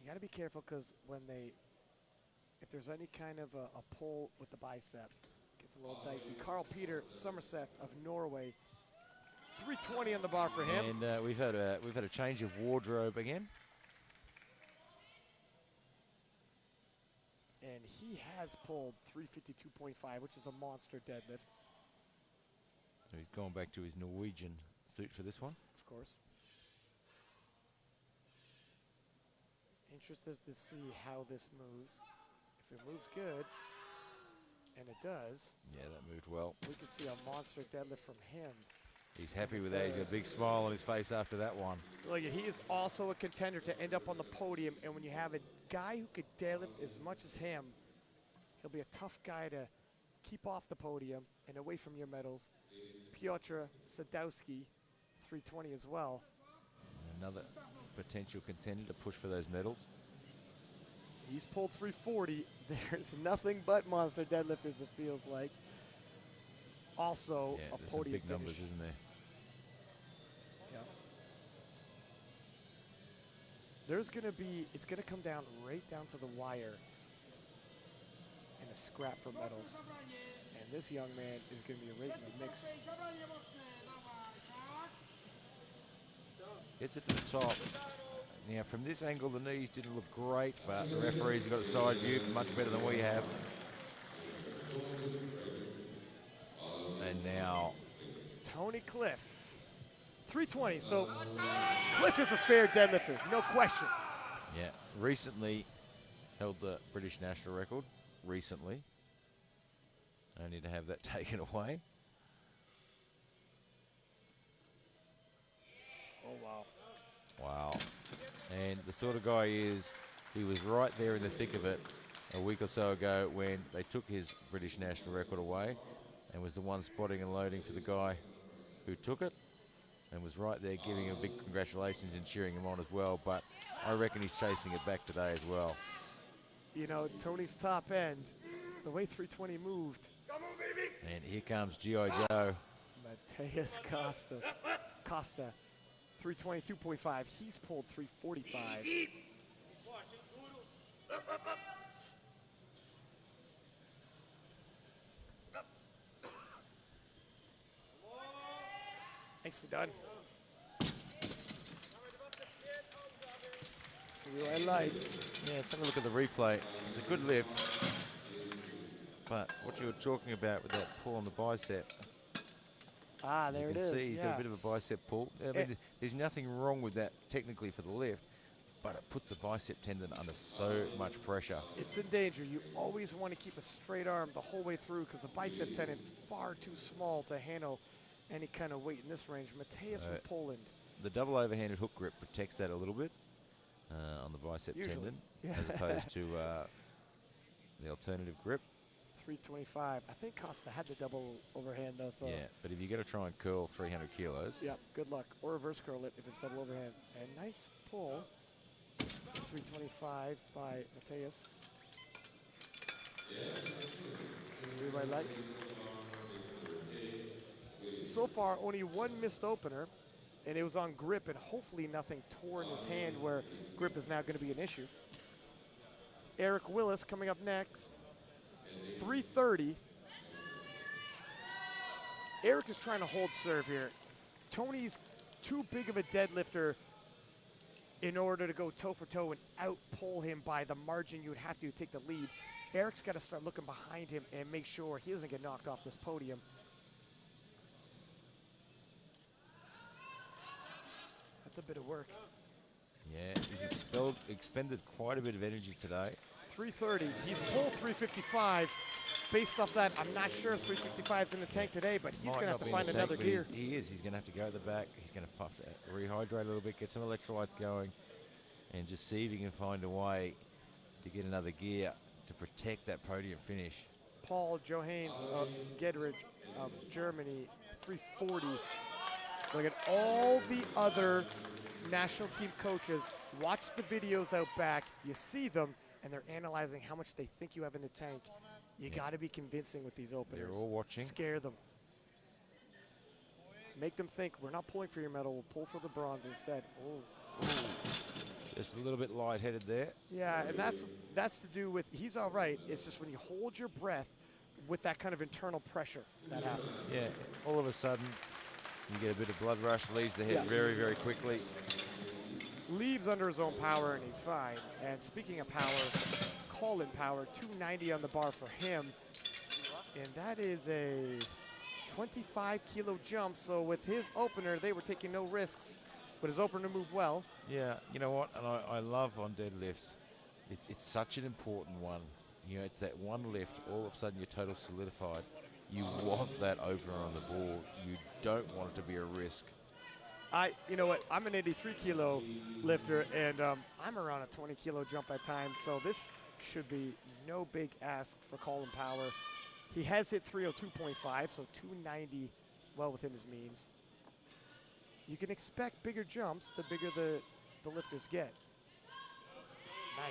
You gotta be careful because if there's any kind of a pull with the bicep, it gets a little dicey. Carl Peter Somerset of Norway, 320 on the bar for him. And we've had a change of wardrobe again. And he has pulled 352.5, which is a monster deadlift. So he's gone back to his Norwegian suit for this one. Of course. Interested to see how this moves. If it moves good, and it does, Yeah, that moved well. we could see a monster deadlift from him. He's happy with that. He's got a big smile on his face after that one. Look, he is also a contender to end up on the podium, and when you have a guy who could deadlift as much as him, he'll be a tough guy to keep off the podium and away from your medals. Piotr Sadowski, 320 as well. Another potential contender to push for those medals. He's pulled 340. There's nothing but monster deadlifters, it feels like. Also, Yeah, a there's some podium big numbers, finish. isn't there? Yeah. It's going to come down right down to the wire in a scrap for medals. And this young man is going to be right in the mix. Gets it to the top. Now, from this angle, the knees didn't look great, but the referee's got a side view, much better than we have. And now, Tony Cliff, 320. So Cliff is a fair deadlifter, no question. yeah, recently held the British national record. Recently. Only to have that taken away. Oh, wow. Wow. And the sort of guy he was right there in the thick of it a week or so ago when they took his British national record away, and was the one spotting and loading for the guy who took it, and was right there giving him a big congratulations and cheering him on as well. But I reckon he's chasing it back today as well. You know, Tony's top end, the way 320 moved. And here comes G.I. Joe. Mateus Costa, 322.5. He's pulled 345. Nicely done. 3 red lights. Yeah, let's have a look at the replay. It's a good lift. But what you were talking about with that pull on the bicep. Ah, there it You is. can see he's got yeah. a bit of a bicep pull. I mean, there's nothing wrong with that technically for the lift, but it puts the bicep tendon under so much pressure. It's in danger. You always want to keep a straight arm the whole way through because the bicep tendon far too small to handle any kind of weight in this range. Mateus from Poland. The double overhanded hook grip protects that a little bit on the bicep Usually, tendon, yeah. as opposed to the alternative grip. 325. I think Costa had the double overhand though. So Yeah, but if you're going to try and curl 300 kilos, yeah, good luck. Or reverse curl it if it's double overhand. And nice pull. 325 by Mateus. 3 by legs. So far, only one missed opener, and it was on grip, and hopefully nothing tore in his hand where grip is now going to be an issue. Eric Willis coming up next. 330. Eric is trying to hold serve here. Tony's too big of a deadlifter in order to go toe for toe and out-pull him by the margin you would have to take the lead. Eric's got to start looking behind him and make sure he doesn't get knocked off this podium. That's a bit of work. yeah, he's expended quite a bit of energy today. 330. He's pulled 355. Based off that, I'm not sure 355 is in the tank today, but he's going to have to find another gear. He is. He's going to have to go at the back. He's going to have to rehydrate a little bit, get some electrolytes going, and just see if he can find a way to get another gear to protect that podium finish. Paul Johannes of Gedrich of Germany, 340. Look at all the other national team coaches. Watch the videos out back. You see them, and they're analyzing how much they think you have in the tank. You got to be convincing with these openers. They're all watching. Scare them. Make them think, we're not pulling for your medal, we'll pull for the bronze instead. Oh. Just a little bit lightheaded there. Yeah, and that's to do with, he's all right. It's just when you hold your breath with that kind of internal pressure, that happens. Yeah, all of a sudden, you get a bit of blood rush, leaves the head very, very quickly. Leaves under his own power, and he's fine. And speaking of power, call-in power, 290 on the bar for him. And that is a 25-kilo jump. So with his opener, they were taking no risks. But his opener moved well. Yeah, you know what? And I love on deadlifts, it's such an important one. You know, it's that one lift, all of a sudden your total's solidified. You want that opener on the board. You don't want it to be a risk. You know what, I'm an 83-kilo lifter, and I'm around a 20-kilo jump at times, so this should be no big ask for Colin Power. He has hit 302.5, so 290, well within his means. You can expect bigger jumps the bigger the lifters get.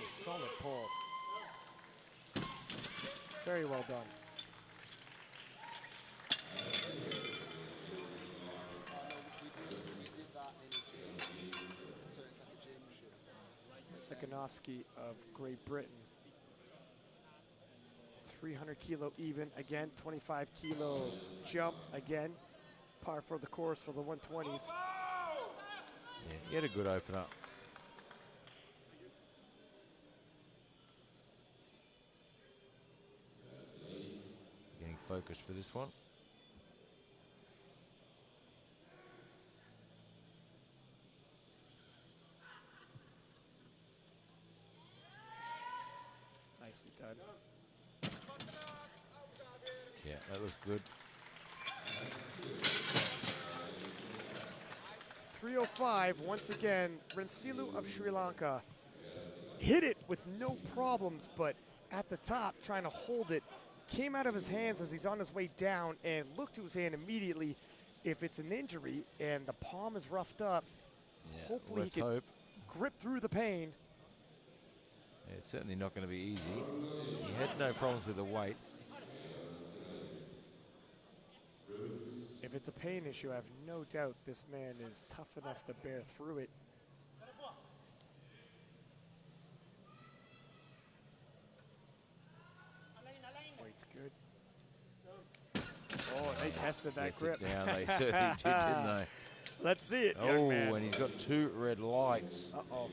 Nice, solid pull. Very well done. Sekanovsky of Great Britain. 300-kilo even, again, 25-kilo jump, again. Par for the course for the 120s. Yeah, he had a good opener. Getting focused for this one. Nicely done. Yeah, that was good. 305, once again, Rensilu of Sri Lanka. Hit it with no problems, but at the top, trying to hold it, came out of his hands as he's on his way down and looked to his hand immediately. If it's an injury and the palm is roughed up, hopefully he can grip through the pain. Yeah, it's certainly not going to be easy. He had no problems with the weight. If it's a pain issue, I have no doubt this man is tough enough to bear through it. Weight's good. Oh, they tested that grip. It down. They certainly did, didn't they? Let's see it, young Oh, man. and he's got two red lights. Uh-oh.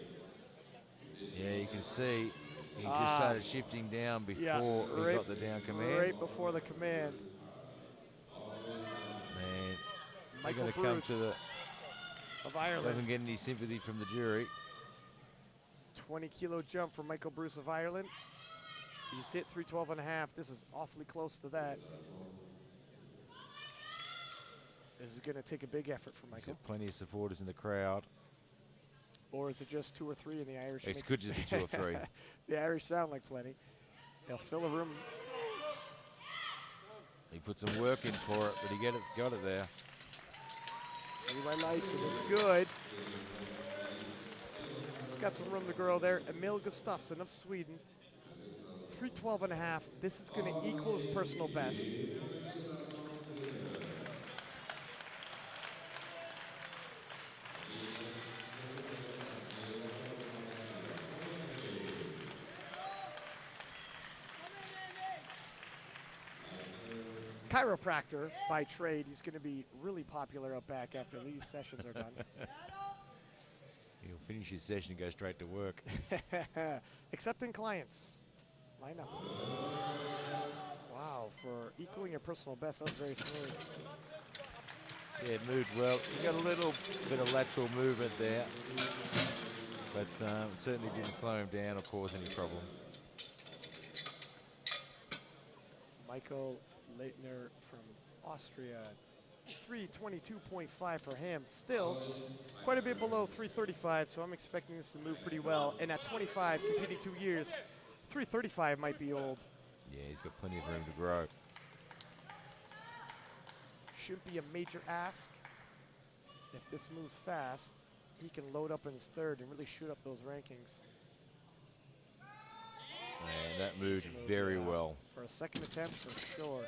Yeah, you can see he just started shifting down before he got the down command. Right before the command. Man, They're Michael going to come Bruce to the. of Ireland. Doesn't get any sympathy from the jury. 20-kilo jump for Michael Bruce of Ireland. He's hit 312 and a half. This is awfully close to that. This is going to take a big effort for He's Michael. got plenty of supporters in the crowd. Or is it just 2 or 3 in the Irish? It could just be 2 or 3. The Irish sound like plenty. They'll fill a room. He put some work in for it, but he got it there. My lights, and it's good. He's got some room to grow there. Emil Gustafsson of Sweden. 312 and a half. This is going to equal his personal best. Chiropractor by trade. He's going to be really popular up back after these sessions are done. He'll finish his session and go straight to work. Accepting clients. Line up. Wow, for equaling your personal best, that was very smooth. Yeah, it moved well. He got a little bit of lateral movement there, but certainly didn't slow him down or cause any problems. Michael Leitner from Austria, 322.5 for him. Still quite a bit below 335, so I'm expecting this to move pretty well. And at 25, competing 2 years, 335 might be old. Yeah, he's got plenty of room to grow. Shouldn't be a major ask. If this moves fast, he can load up in his third and really shoot up those rankings. And that moved very well. For a second attempt, for sure.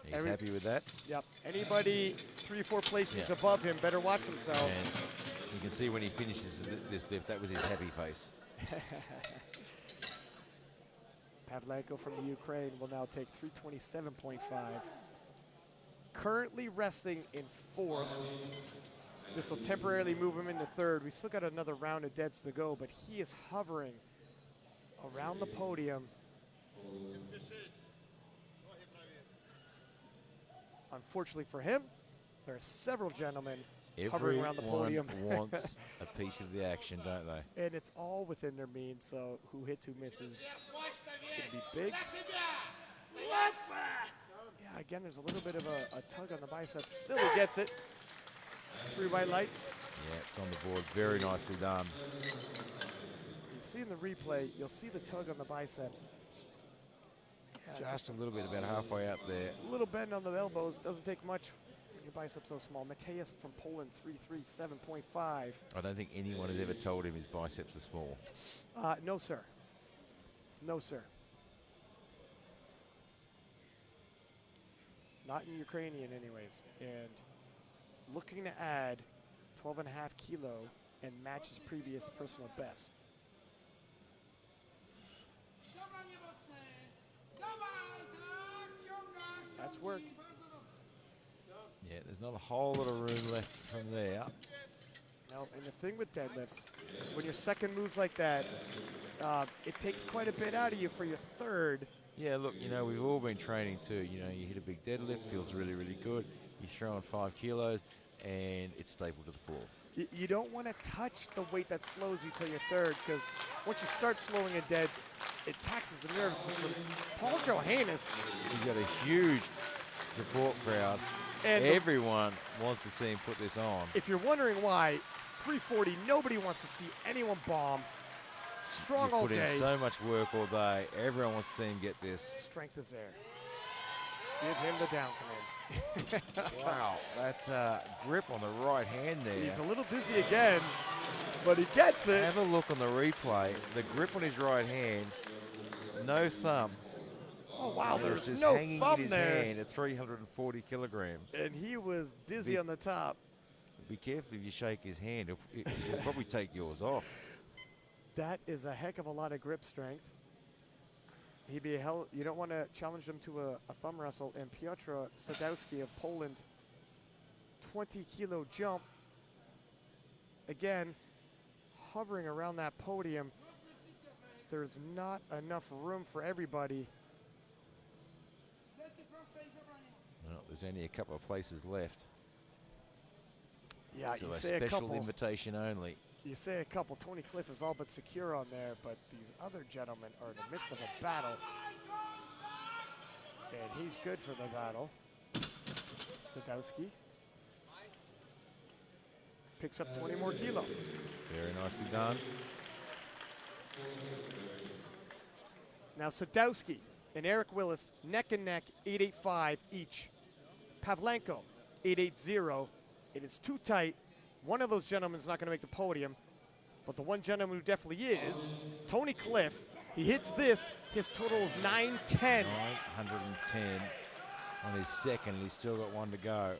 He's happy with that. Yep. Anybody 3 or 4 placings above him better watch themselves. And you can see when he finishes this lift, that was his happy face. Pavlenko from the Ukraine will now take 327.5. Currently resting in 4th. This will temporarily move him into 3rd. We still got another round of deads to go, but he is hovering around the podium. Unfortunately for him, there are several gentlemen hovering around the podium. Everyone wants a piece of the action, don't they? And it's all within their means, so who hits, who misses. It's going to be big. Yeah, again, there's a little bit of a tug on the biceps. Still, he gets it. 3 white lights. Yeah, it's on the board. Very nicely done. You see in the replay, you'll see the tug on the biceps. Yeah, Just a little bit, about halfway up there. A little bend on the elbows. Doesn't take much when your biceps so small. Mateus from Poland, 337.5. I don't think anyone has ever told him his biceps are small. No, sir. No, sir. Not in Ukrainian anyways. And looking to add 12.5 kilo and match his previous personal best. That's work. Yeah, there's not a whole lot of room left from there. No, and the thing with deadlifts, when your second moves like that, it takes quite a bit out of you for your third. Yeah, look, you know, we've all been training too. You know, you hit a big deadlift, feels really, really good. You throw in 5 kilos, and it's stapled to the floor. You don't want to touch the weight that slows you till your third, because once you start slowing a dead, it taxes the nervous system. Paul Johannes. He's got a huge support crowd. And everyone wants to see him put this on. If you're wondering why, 340, nobody wants to see anyone bomb. Strong all day. Put in so much work all day. Everyone wants to see him get this. Strength is there. Give him the down command. Wow, that grip on the right hand there. He's a little dizzy again, but he gets it. Have a look on the replay. The grip on his right hand, no thumb. Oh, wow, there's just no hanging thumb in his there. hand at 340 kilograms. And he was dizzy on the top. Be careful if you shake his hand. He'll probably take yours off. That is a heck of a lot of grip strength. He'd be hell. You don't want to challenge him to a thumb wrestle. And Piotr Sadowski of Poland, 20-kilo jump. Again, hovering around that podium. There's not enough room for everybody. Well, there's only a couple of places left. Yeah, So you a say a special couple. invitation only. You say a couple. Tony Cliff is all but secure on there, but these other gentlemen are in the midst of a battle. And he's good for the battle. Sadowski picks up 20 more kilo. Very nicely done. Now Sadowski and Eric Willis neck and neck, 885 each. Pavlenko, 880. It is too tight. One of those gentlemen is not going to make the podium, but the one gentleman who definitely is, Tony Cliff. He hits this. His total is 910. 910 on his second. He's still got one to go.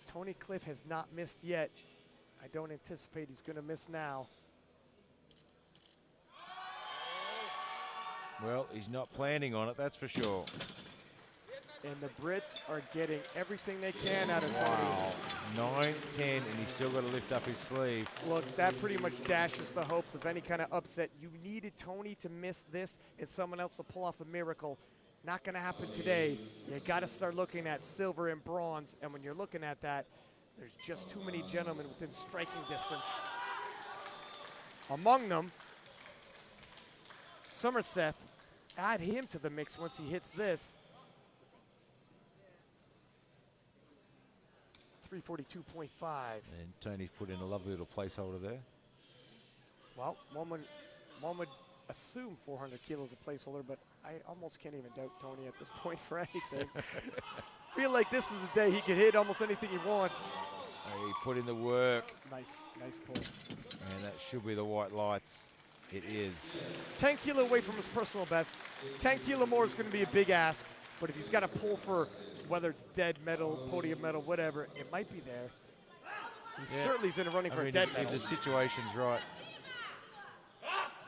Tony Cliff has not missed yet. I don't anticipate he's going to miss now. Well, he's not planning on it, that's for sure. And the Brits are getting everything they can out of Wow. Tony. 910, and he's still got to lift up his sleeve. Look, that pretty much dashes the hopes of any kind of upset. You needed Tony to miss this and someone else to pull off a miracle. Not going to happen today. You got to start looking at silver and bronze, and when you're looking at that, there's just too many gentlemen within striking distance. Among them, Somerset. Add him to the mix once he hits this. 342.5. And Tony's put in a lovely little placeholder there. Well, one would assume 400 kilos a placeholder, but I almost can't even doubt Tony at this point for anything. Feel like this is the day he could hit almost anything he wants. He put in the work, Nice pull. and that should be the white lights. It is. 10 kilo away from his personal best. 10 kilo more is going to be a big ask, but if he's got to pull for whether it's dead medal, podium medal, whatever, it might be there. He certainly is in the running for a dead medal. If the situation's right.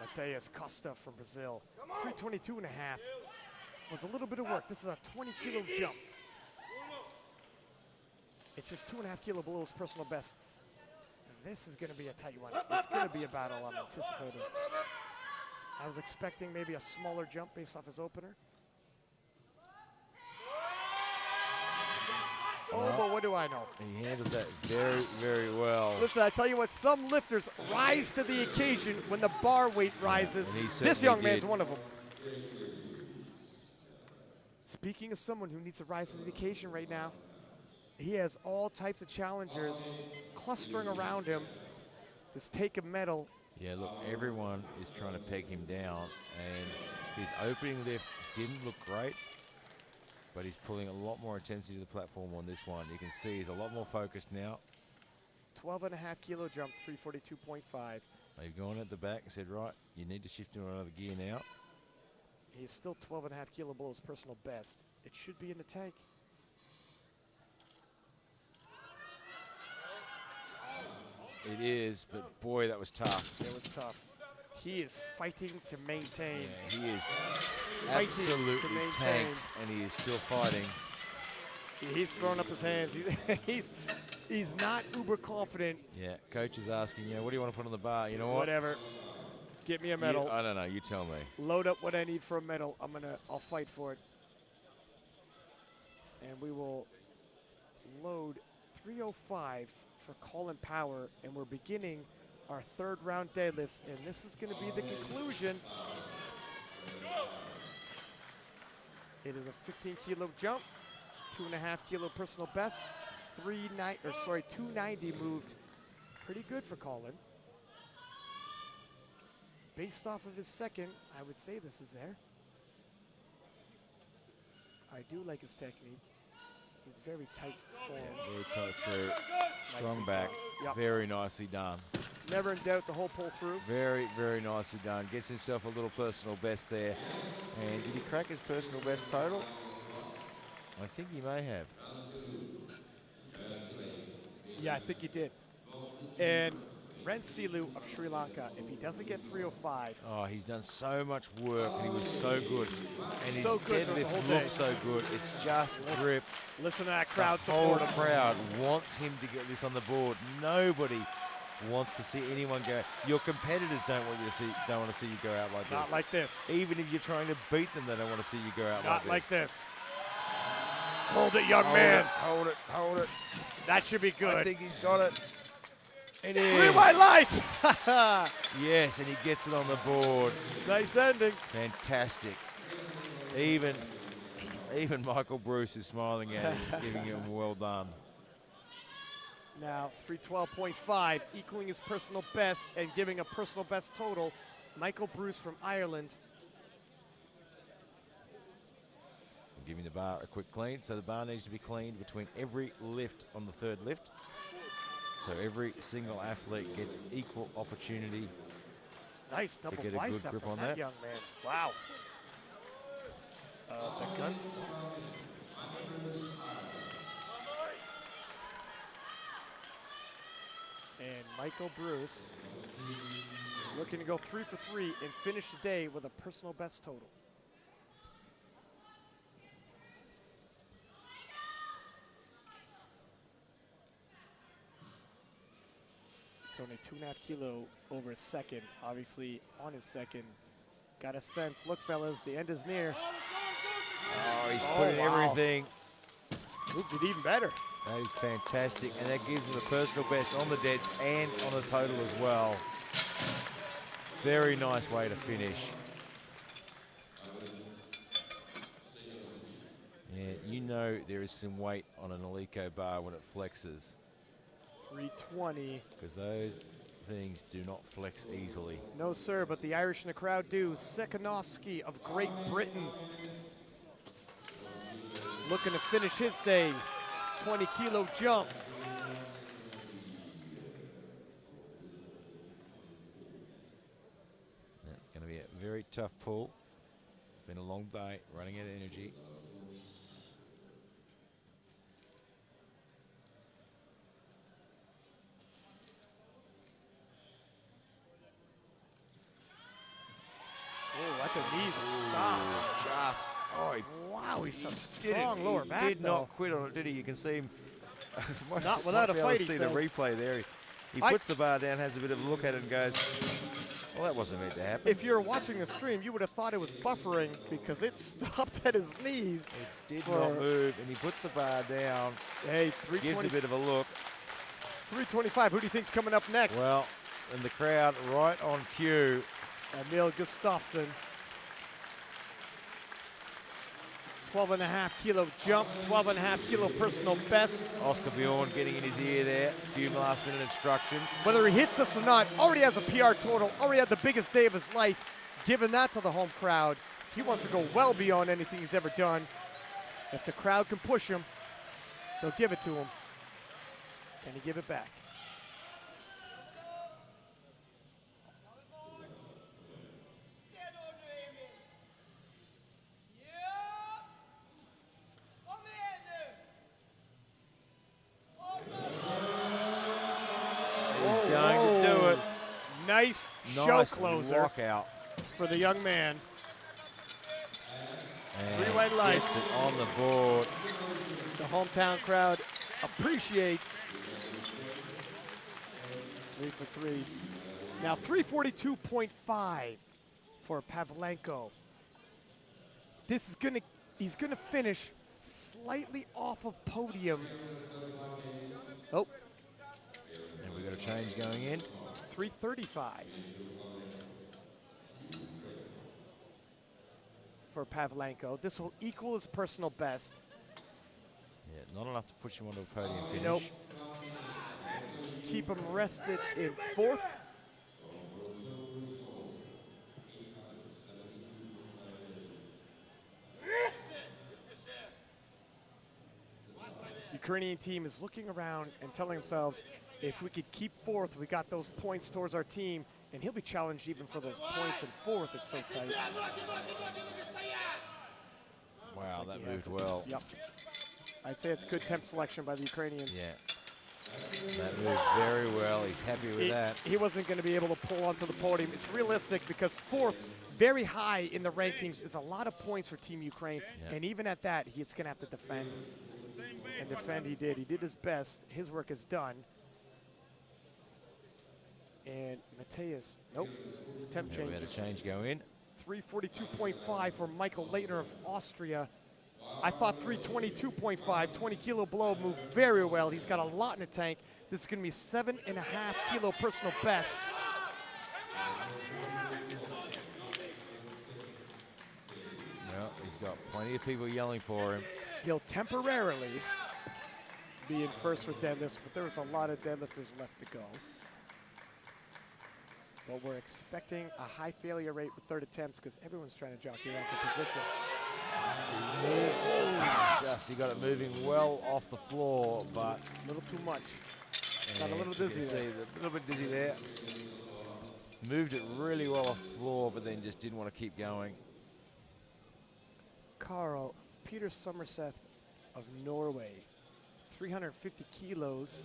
Mateus Costa from Brazil. 322.5. Was a little bit of work. This is a 20 kilo jump. It's just 2.5 kilo below his personal best. This is going to be a tight one. It's going to be a battle I'm anticipating. I was expecting maybe a smaller jump based off his opener. Oh, but what do I know? He handled that very, very well. Listen, I tell you what, some lifters rise to the occasion when the bar weight rises. And he This young certainly man's did. one of them. Speaking of someone who needs to rise to the occasion right now, he has all types of challengers clustering around him to take a medal. Yeah, look, everyone is trying to peg him down, and his opening lift didn't look great, but he's pulling a lot more intensity to the platform on this one. You can see he's a lot more focused now. 12.5 kilo jump, 342.5. They've gone at the back and said, right, you need to shift to another gear now. He's still 12.5 kilo below his personal best. It should be in the tank. It is, but boy, that was tough. It was tough. He is fighting to maintain. Yeah, he is Fighting to absolutely maintain. tanked, and he is still fighting. He's throwing up his hands. He's not uber confident. Yeah, coach is asking, what do you want to put on the bar? You know what? Whatever. Get me a medal. I don't know. You tell me. Load up what I need for a medal. I'll fight for it. And we will load 305 for Colin Power, and we're beginning our third round deadlifts, and this is going to be the conclusion. It is a 15 kilo jump, 2.5 kilo personal best, 290 moved. Pretty good for Colin. Based off of his second, I would say this is there. I do like his technique. He's very tight form. Yeah, very tight through. Strong Nicely back. done. Yep. Very nicely done. Never in doubt the whole pull through. Very, very nicely done. Gets himself a little personal best there. And did he crack his personal best total? I think he may have. Yeah, I think he did. And Ren Silu of Sri Lanka, if he doesn't get 305, Oh, he's done so much work, and he was so good. And his So good throughout the whole deadlift day. looks so good. It's just grip. listen to that crowd The whole support him. crowd wants him to get this on the board. Nobody wants to see anyone go. Your competitors don't want to see you go out like this. Not like this. Even if you're trying to beat them, they don't want to see you go out Not like this. Hold it, young Hold man. it, hold it, hold it. That should be good. I think he's got it. It is. 3 white lights. Yes, and he gets it on the board. Nice ending. Fantastic. Even Michael Bruce is smiling at him, giving him well done. Now 312.5, equaling his personal best and giving a personal best total. Michael Bruce from Ireland. Giving the bar a quick clean. So the bar needs to be cleaned between every lift on the third lift. So every single athlete gets equal opportunity. Nice double get a good bicep grip from on that that. young man. Wow. The gun. And Michael Bruce looking to go 3 for 3 and finish the day with a personal best total. It's only 2.5 kilo over a second. Obviously on his second. Got a sense. Look, fellas, the end is near. Oh, he's putting everything. Moved it even better. That is fantastic, and that gives him the personal best on the deads and on the total as well. Very nice way to finish. Yeah, you know there is some weight on an Alico bar when it flexes. 320. Because those things do not flex easily. No, sir, but the Irish in the crowd do. Sekanovsky of Great Britain looking to finish his day. 20-kilo jump. That's going to be a very tough pull. It's been a long day, running out of energy. Oh, at the knees it stops. Wow, he's so strong lower back. He did not quit on it, did he? You can see him. Not without a fight, he see says. the replay there. He puts the bar down, has a bit of a look at it, and goes, "Well, that wasn't meant to happen." If you're watching the stream, you would have thought it was buffering because it stopped at his knees. It did not move, and he puts the bar down. Hey, Gives a bit of a look. 325. Who do you think's coming up next? Well, and the crowd right on cue. Emil Gustafsson. 12.5 kilo jump, 12.5 kilo personal best. Oscar Bjorn getting in his ear there. A few last minute instructions. Whether he hits this or not, already has a PR total, already had the biggest day of his life. Giving that to the home crowd. He wants to go well beyond anything he's ever done. If the crowd can push him, they'll give it to him. Can he give it back? He's going to do it. Nice show Nice closer lockout. for the young man. And 3 white lights. gets it on the board. The hometown crowd appreciates. 3 for 3. Now 342.5 for Pavlenko. This is he's gonna finish slightly off of podium. Oh. And we've got a change going in. 335 for Pavlenko. This will equal his personal best. Yeah, not enough to push him onto a podium finish. Nope. Keep him rested in 4th. Ukrainian team is looking around and telling themselves, if we could keep 4th, we got those points towards our team, and he'll be challenged even for those points in 4th. It's so tight. Wow, Like that he moved has it. well. Yep. I'd say it's good temp selection by the Ukrainians. Yeah. That moved very well. He's happy with that. He wasn't going to be able to pull onto the podium. It's realistic because 4th, very high in the rankings, is a lot of points for Team Ukraine. Yeah. And even at that, he's going to have to defend. And defend he did. He did his best. His work is done. And Mateus, nope. Temp Yeah, we had a changes. change go in. 342.5 for Michael Leitner of Austria. I thought 322.5, 20 kilo below, moved very well. He's got a lot in the tank. This is going to be 7.5 kilo personal best. Well, he's got plenty of people yelling for him. He'll temporarily be in first for deadlifts, but there's a lot of deadlifters left to go. But we're expecting a high failure rate with third attempts because everyone's trying to jockey around for position. Just, he got it moving well off the floor, but A little too much. Got a little dizzy there. A little bit dizzy there. Moved it really well off the floor, but then just didn't want to keep going. Carl, Peter Somerset of Norway, 350 kilos.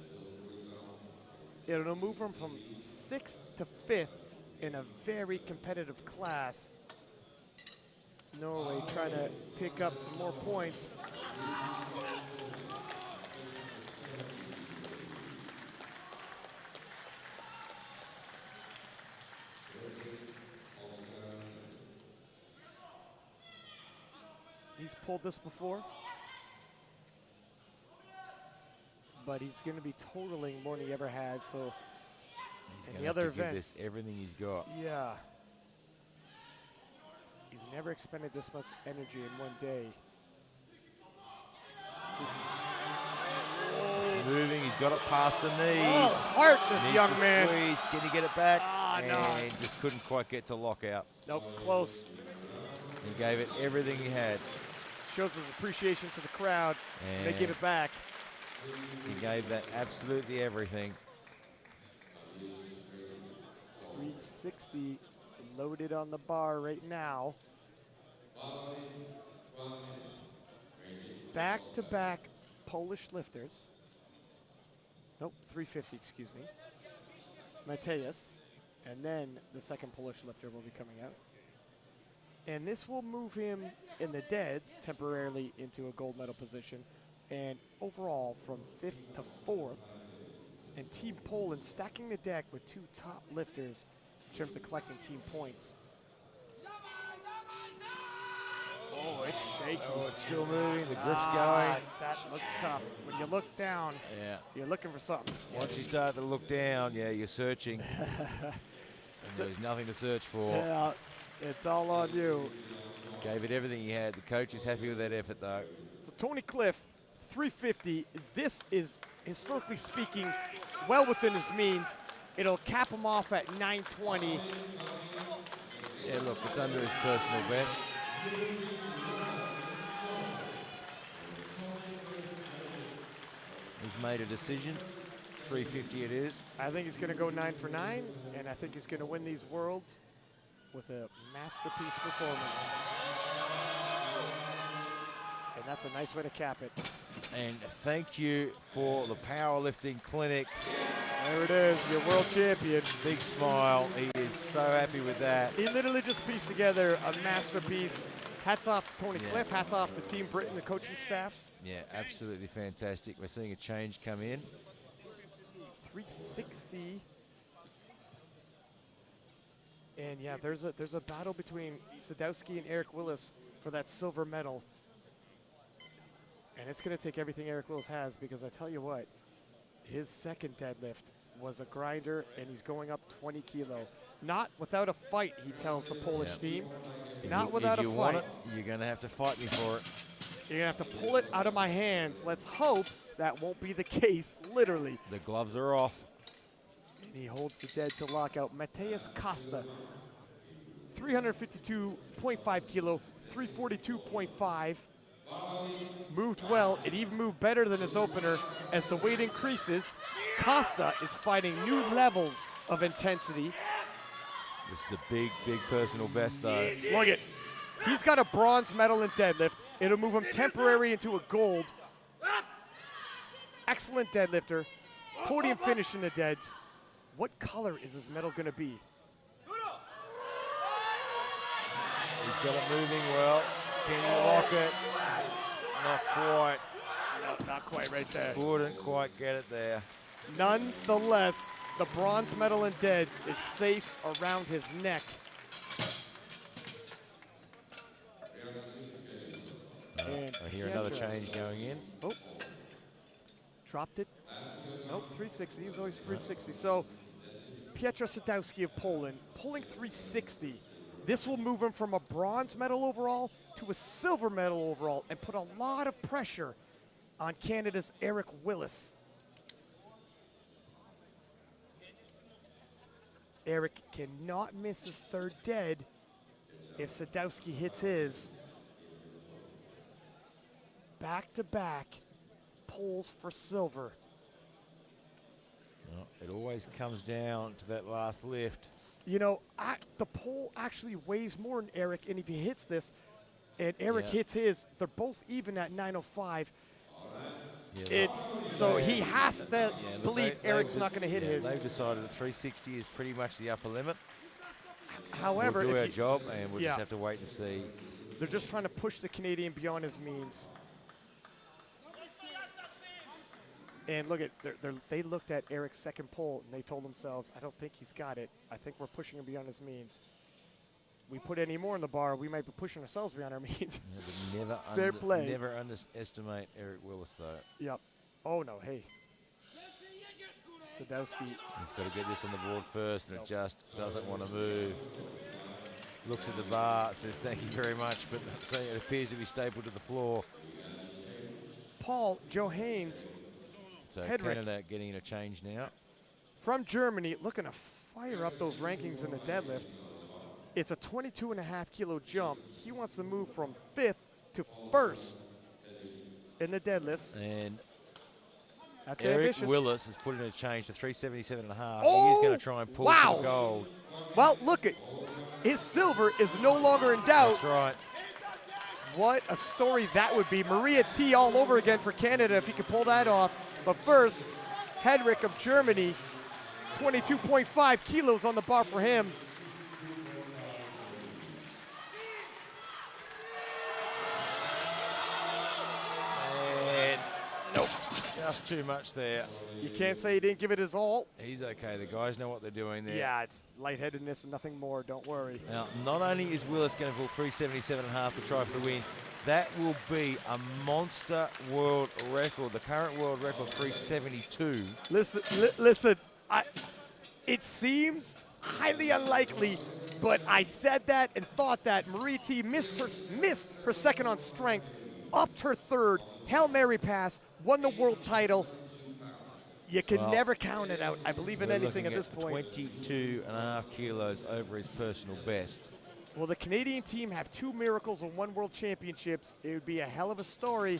It'll move him from 6th to 5th in a very competitive class. Norway trying to pick up some more points. He's pulled this before, but he's going to be totaling more than he ever has. So He's in the other events, this everything he's got. yeah, he's never expended this much energy in one day. See, It's moving. He's got it past the knees. oh, heart, this Needs young to man. Squeeze. Can he get it back? No. And just couldn't quite get to lockout. Nope, close. He gave it everything he had. Shows his appreciation to the crowd. And they And give it back. he gave that absolutely everything. 360 loaded on the bar right now. Back-to-back Polish lifters. Nope, 350, excuse me. Mateus. And then the second Polish lifter will be coming out. And this will move him in the deads temporarily into a gold medal position. And overall from 5th to 4th. And Team Poland stacking the deck with two top lifters in terms of collecting team points. Oh, it's shaky. Oh, it's still moving. The grip's Ah, that looks tough. When you look down, going. Yeah. you're looking for something. Once you start to look down, yeah, you're searching. And there's nothing to search for. Yeah, it's all on you. Gave it everything he had. The coach is happy with that effort, though. So Tony Cliff, 350. This is, historically speaking, well within his means. It'll cap him off at 920. Yeah, look, it's under his personal best. He's made a decision. 350 it is. I think he's going to go 9 for 9, and I think he's going to win these Worlds with a masterpiece performance. And that's a nice way to cap it. And thank you for the powerlifting clinic. There it is, your world champion. Big smile. He is so happy with that. He literally just pieced together a masterpiece. Hats off to Tony Yeah. Cliff, hats off to Team Britain, the coaching staff. Yeah, absolutely fantastic. We're seeing a change come in. 360. And yeah, there's a battle between Sadowski and Eric Willis for that silver medal. And it's going to take everything Eric Willis has, because I tell you what, his second deadlift was a grinder, and he's going up 20 kilo. Not without a fight, he tells the Polish team. Not without a If you want fight. it, you're going to have to fight me for it. You're going to have to pull it out of my hands. Let's hope that won't be the case, literally. The gloves are off. And he holds the dead to lockout. Mateus Costa, 352.5 kilo, 342.5. Moved well. It even moved better than his opener. As the weight increases, Costa is fighting new levels of intensity. This is a big, big personal best, though. Look at, he's got a bronze medal in deadlift. It'll move him temporarily into a gold. Excellent deadlifter. Podium finish in the deads. What color is his medal going to be? He's got it moving well. Can he lock it? Not quite. No, not quite right there. Couldn't quite get it there. Nonetheless, the bronze medal in deads is safe around his neck. And I hear another Pietra. change going in. Oh, dropped it. Nope, 360. He was always 360. So Piotr Sadowski of Poland, pulling 360. This will move him from a bronze medal overall to a silver medal overall and put a lot of pressure on Canada's Eric Willis. Eric cannot miss his third dead if Sadowski hits his. Back-to-back pulls for silver. Well, it always comes down to that last lift. You know, the pole actually weighs more than Eric, and if he hits this, and Eric hits his, they're both even at 905. Yeah, So he has to believe Eric's not going to hit his. They've decided that 360 is pretty much the upper limit. However, we'll do our job, and we'll just have to wait and see. They're just trying to push the Canadian beyond his means. And look at, they looked at Eric's second pull, and they told themselves, I don't think he's got it. I think we're pushing him beyond his means. We put any more in the bar, we might be pushing ourselves beyond our means. Yeah, but Fair play. Never underestimate Eric Willis, though. Yep. Oh, no, hey. Sadowski. He's got to get this on the board first, and it just doesn't want to move. Looks at the bar, says thank you very much, but it appears to be stapled to the floor. Paul Johannes. So Hedrick. Canada getting a change now. From Germany, looking to fire up those rankings in the deadlift. It's a 22.5 kilo jump. He wants to move from 5th to 1st in the deadlifts. And that's Eric ambitious. Willis has put in a change to 377.5. Oh, He's going to try and pull for gold. Well, look at his silver is no longer in doubt. That's right. What a story that would be. Maria T all over again for Canada if he could pull that off. But first, Hedrick of Germany, 22.5 kilos on the bar for him. And nope, just too much there. You can't say he didn't give it his all. He's okay. The guys know what they're doing there. Yeah, it's lightheadedness and nothing more. Don't worry. Now, not only is Willis going to pull 377.5 to try for the win, that will be a monster world record. The current world record, 372. Listen. It seems highly unlikely, but I said that and thought that. Marie T missed her second on strength, upped her third, Hail Mary pass, won the world title. You can never count it out. I believe in anything at this point. 22.5 kilos over his personal best. Well, the Canadian team have 2 miracles and 1 world championships. It would be a hell of a story.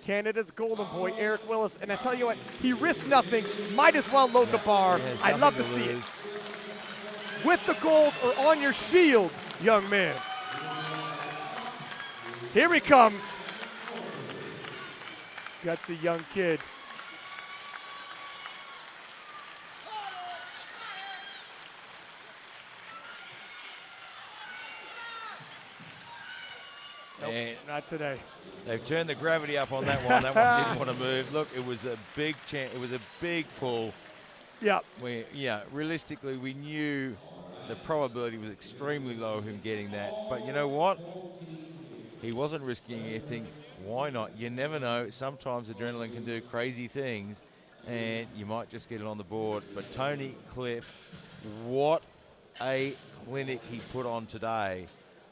Canada's golden boy, Eric Willis. And I tell you what, he risks nothing. Might as well load the bar. I'd love to see it. With the gold or on your shield, young man. Here he comes. Gutsy young kid. Nope, not today. They've turned the gravity up on that one. That one didn't want to move. Look, it was a big chance. It was a big pull. Yeah. Realistically, we knew the probability was extremely low of him getting that. But you know what? He wasn't risking anything. Why not? You never know. Sometimes adrenaline can do crazy things, and you might just get it on the board. But Tony Cliff, what a clinic he put on today.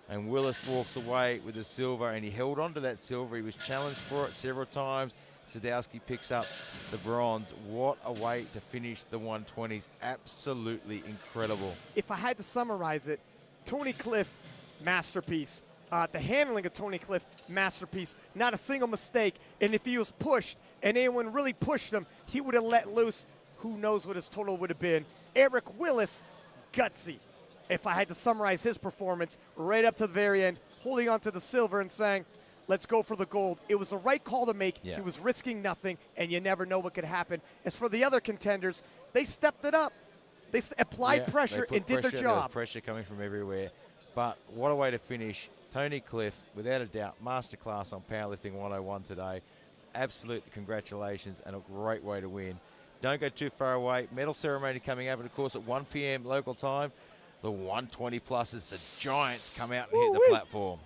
And Willis walks away with the silver, and he held on to that silver. He was challenged for it several times. Sadowski picks up the bronze. What a way to finish the 120s. Absolutely incredible. If I had to summarize it, Tony Cliff, masterpiece. The handling of Tony Cliff, masterpiece. Not a single mistake. And if he was pushed and anyone really pushed him, he would have let loose. Who knows what his total would have been. Eric Willis, gutsy. If I had to summarize his performance right up to the very end, holding on to the silver and saying, let's go for the gold. It was the right call to make. Yeah. He was risking nothing, and you never know what could happen. As for the other contenders, they stepped it up. They applied pressure and did their job. There was pressure coming from everywhere. But what a way to finish. Tony Cliff, without a doubt, masterclass on Powerlifting 101 today. Absolute congratulations and a great way to win. Don't go too far away. Medal ceremony coming up, and of course at 1 p.m. local time. The 120 pluses, the Giants come out and hit the platform.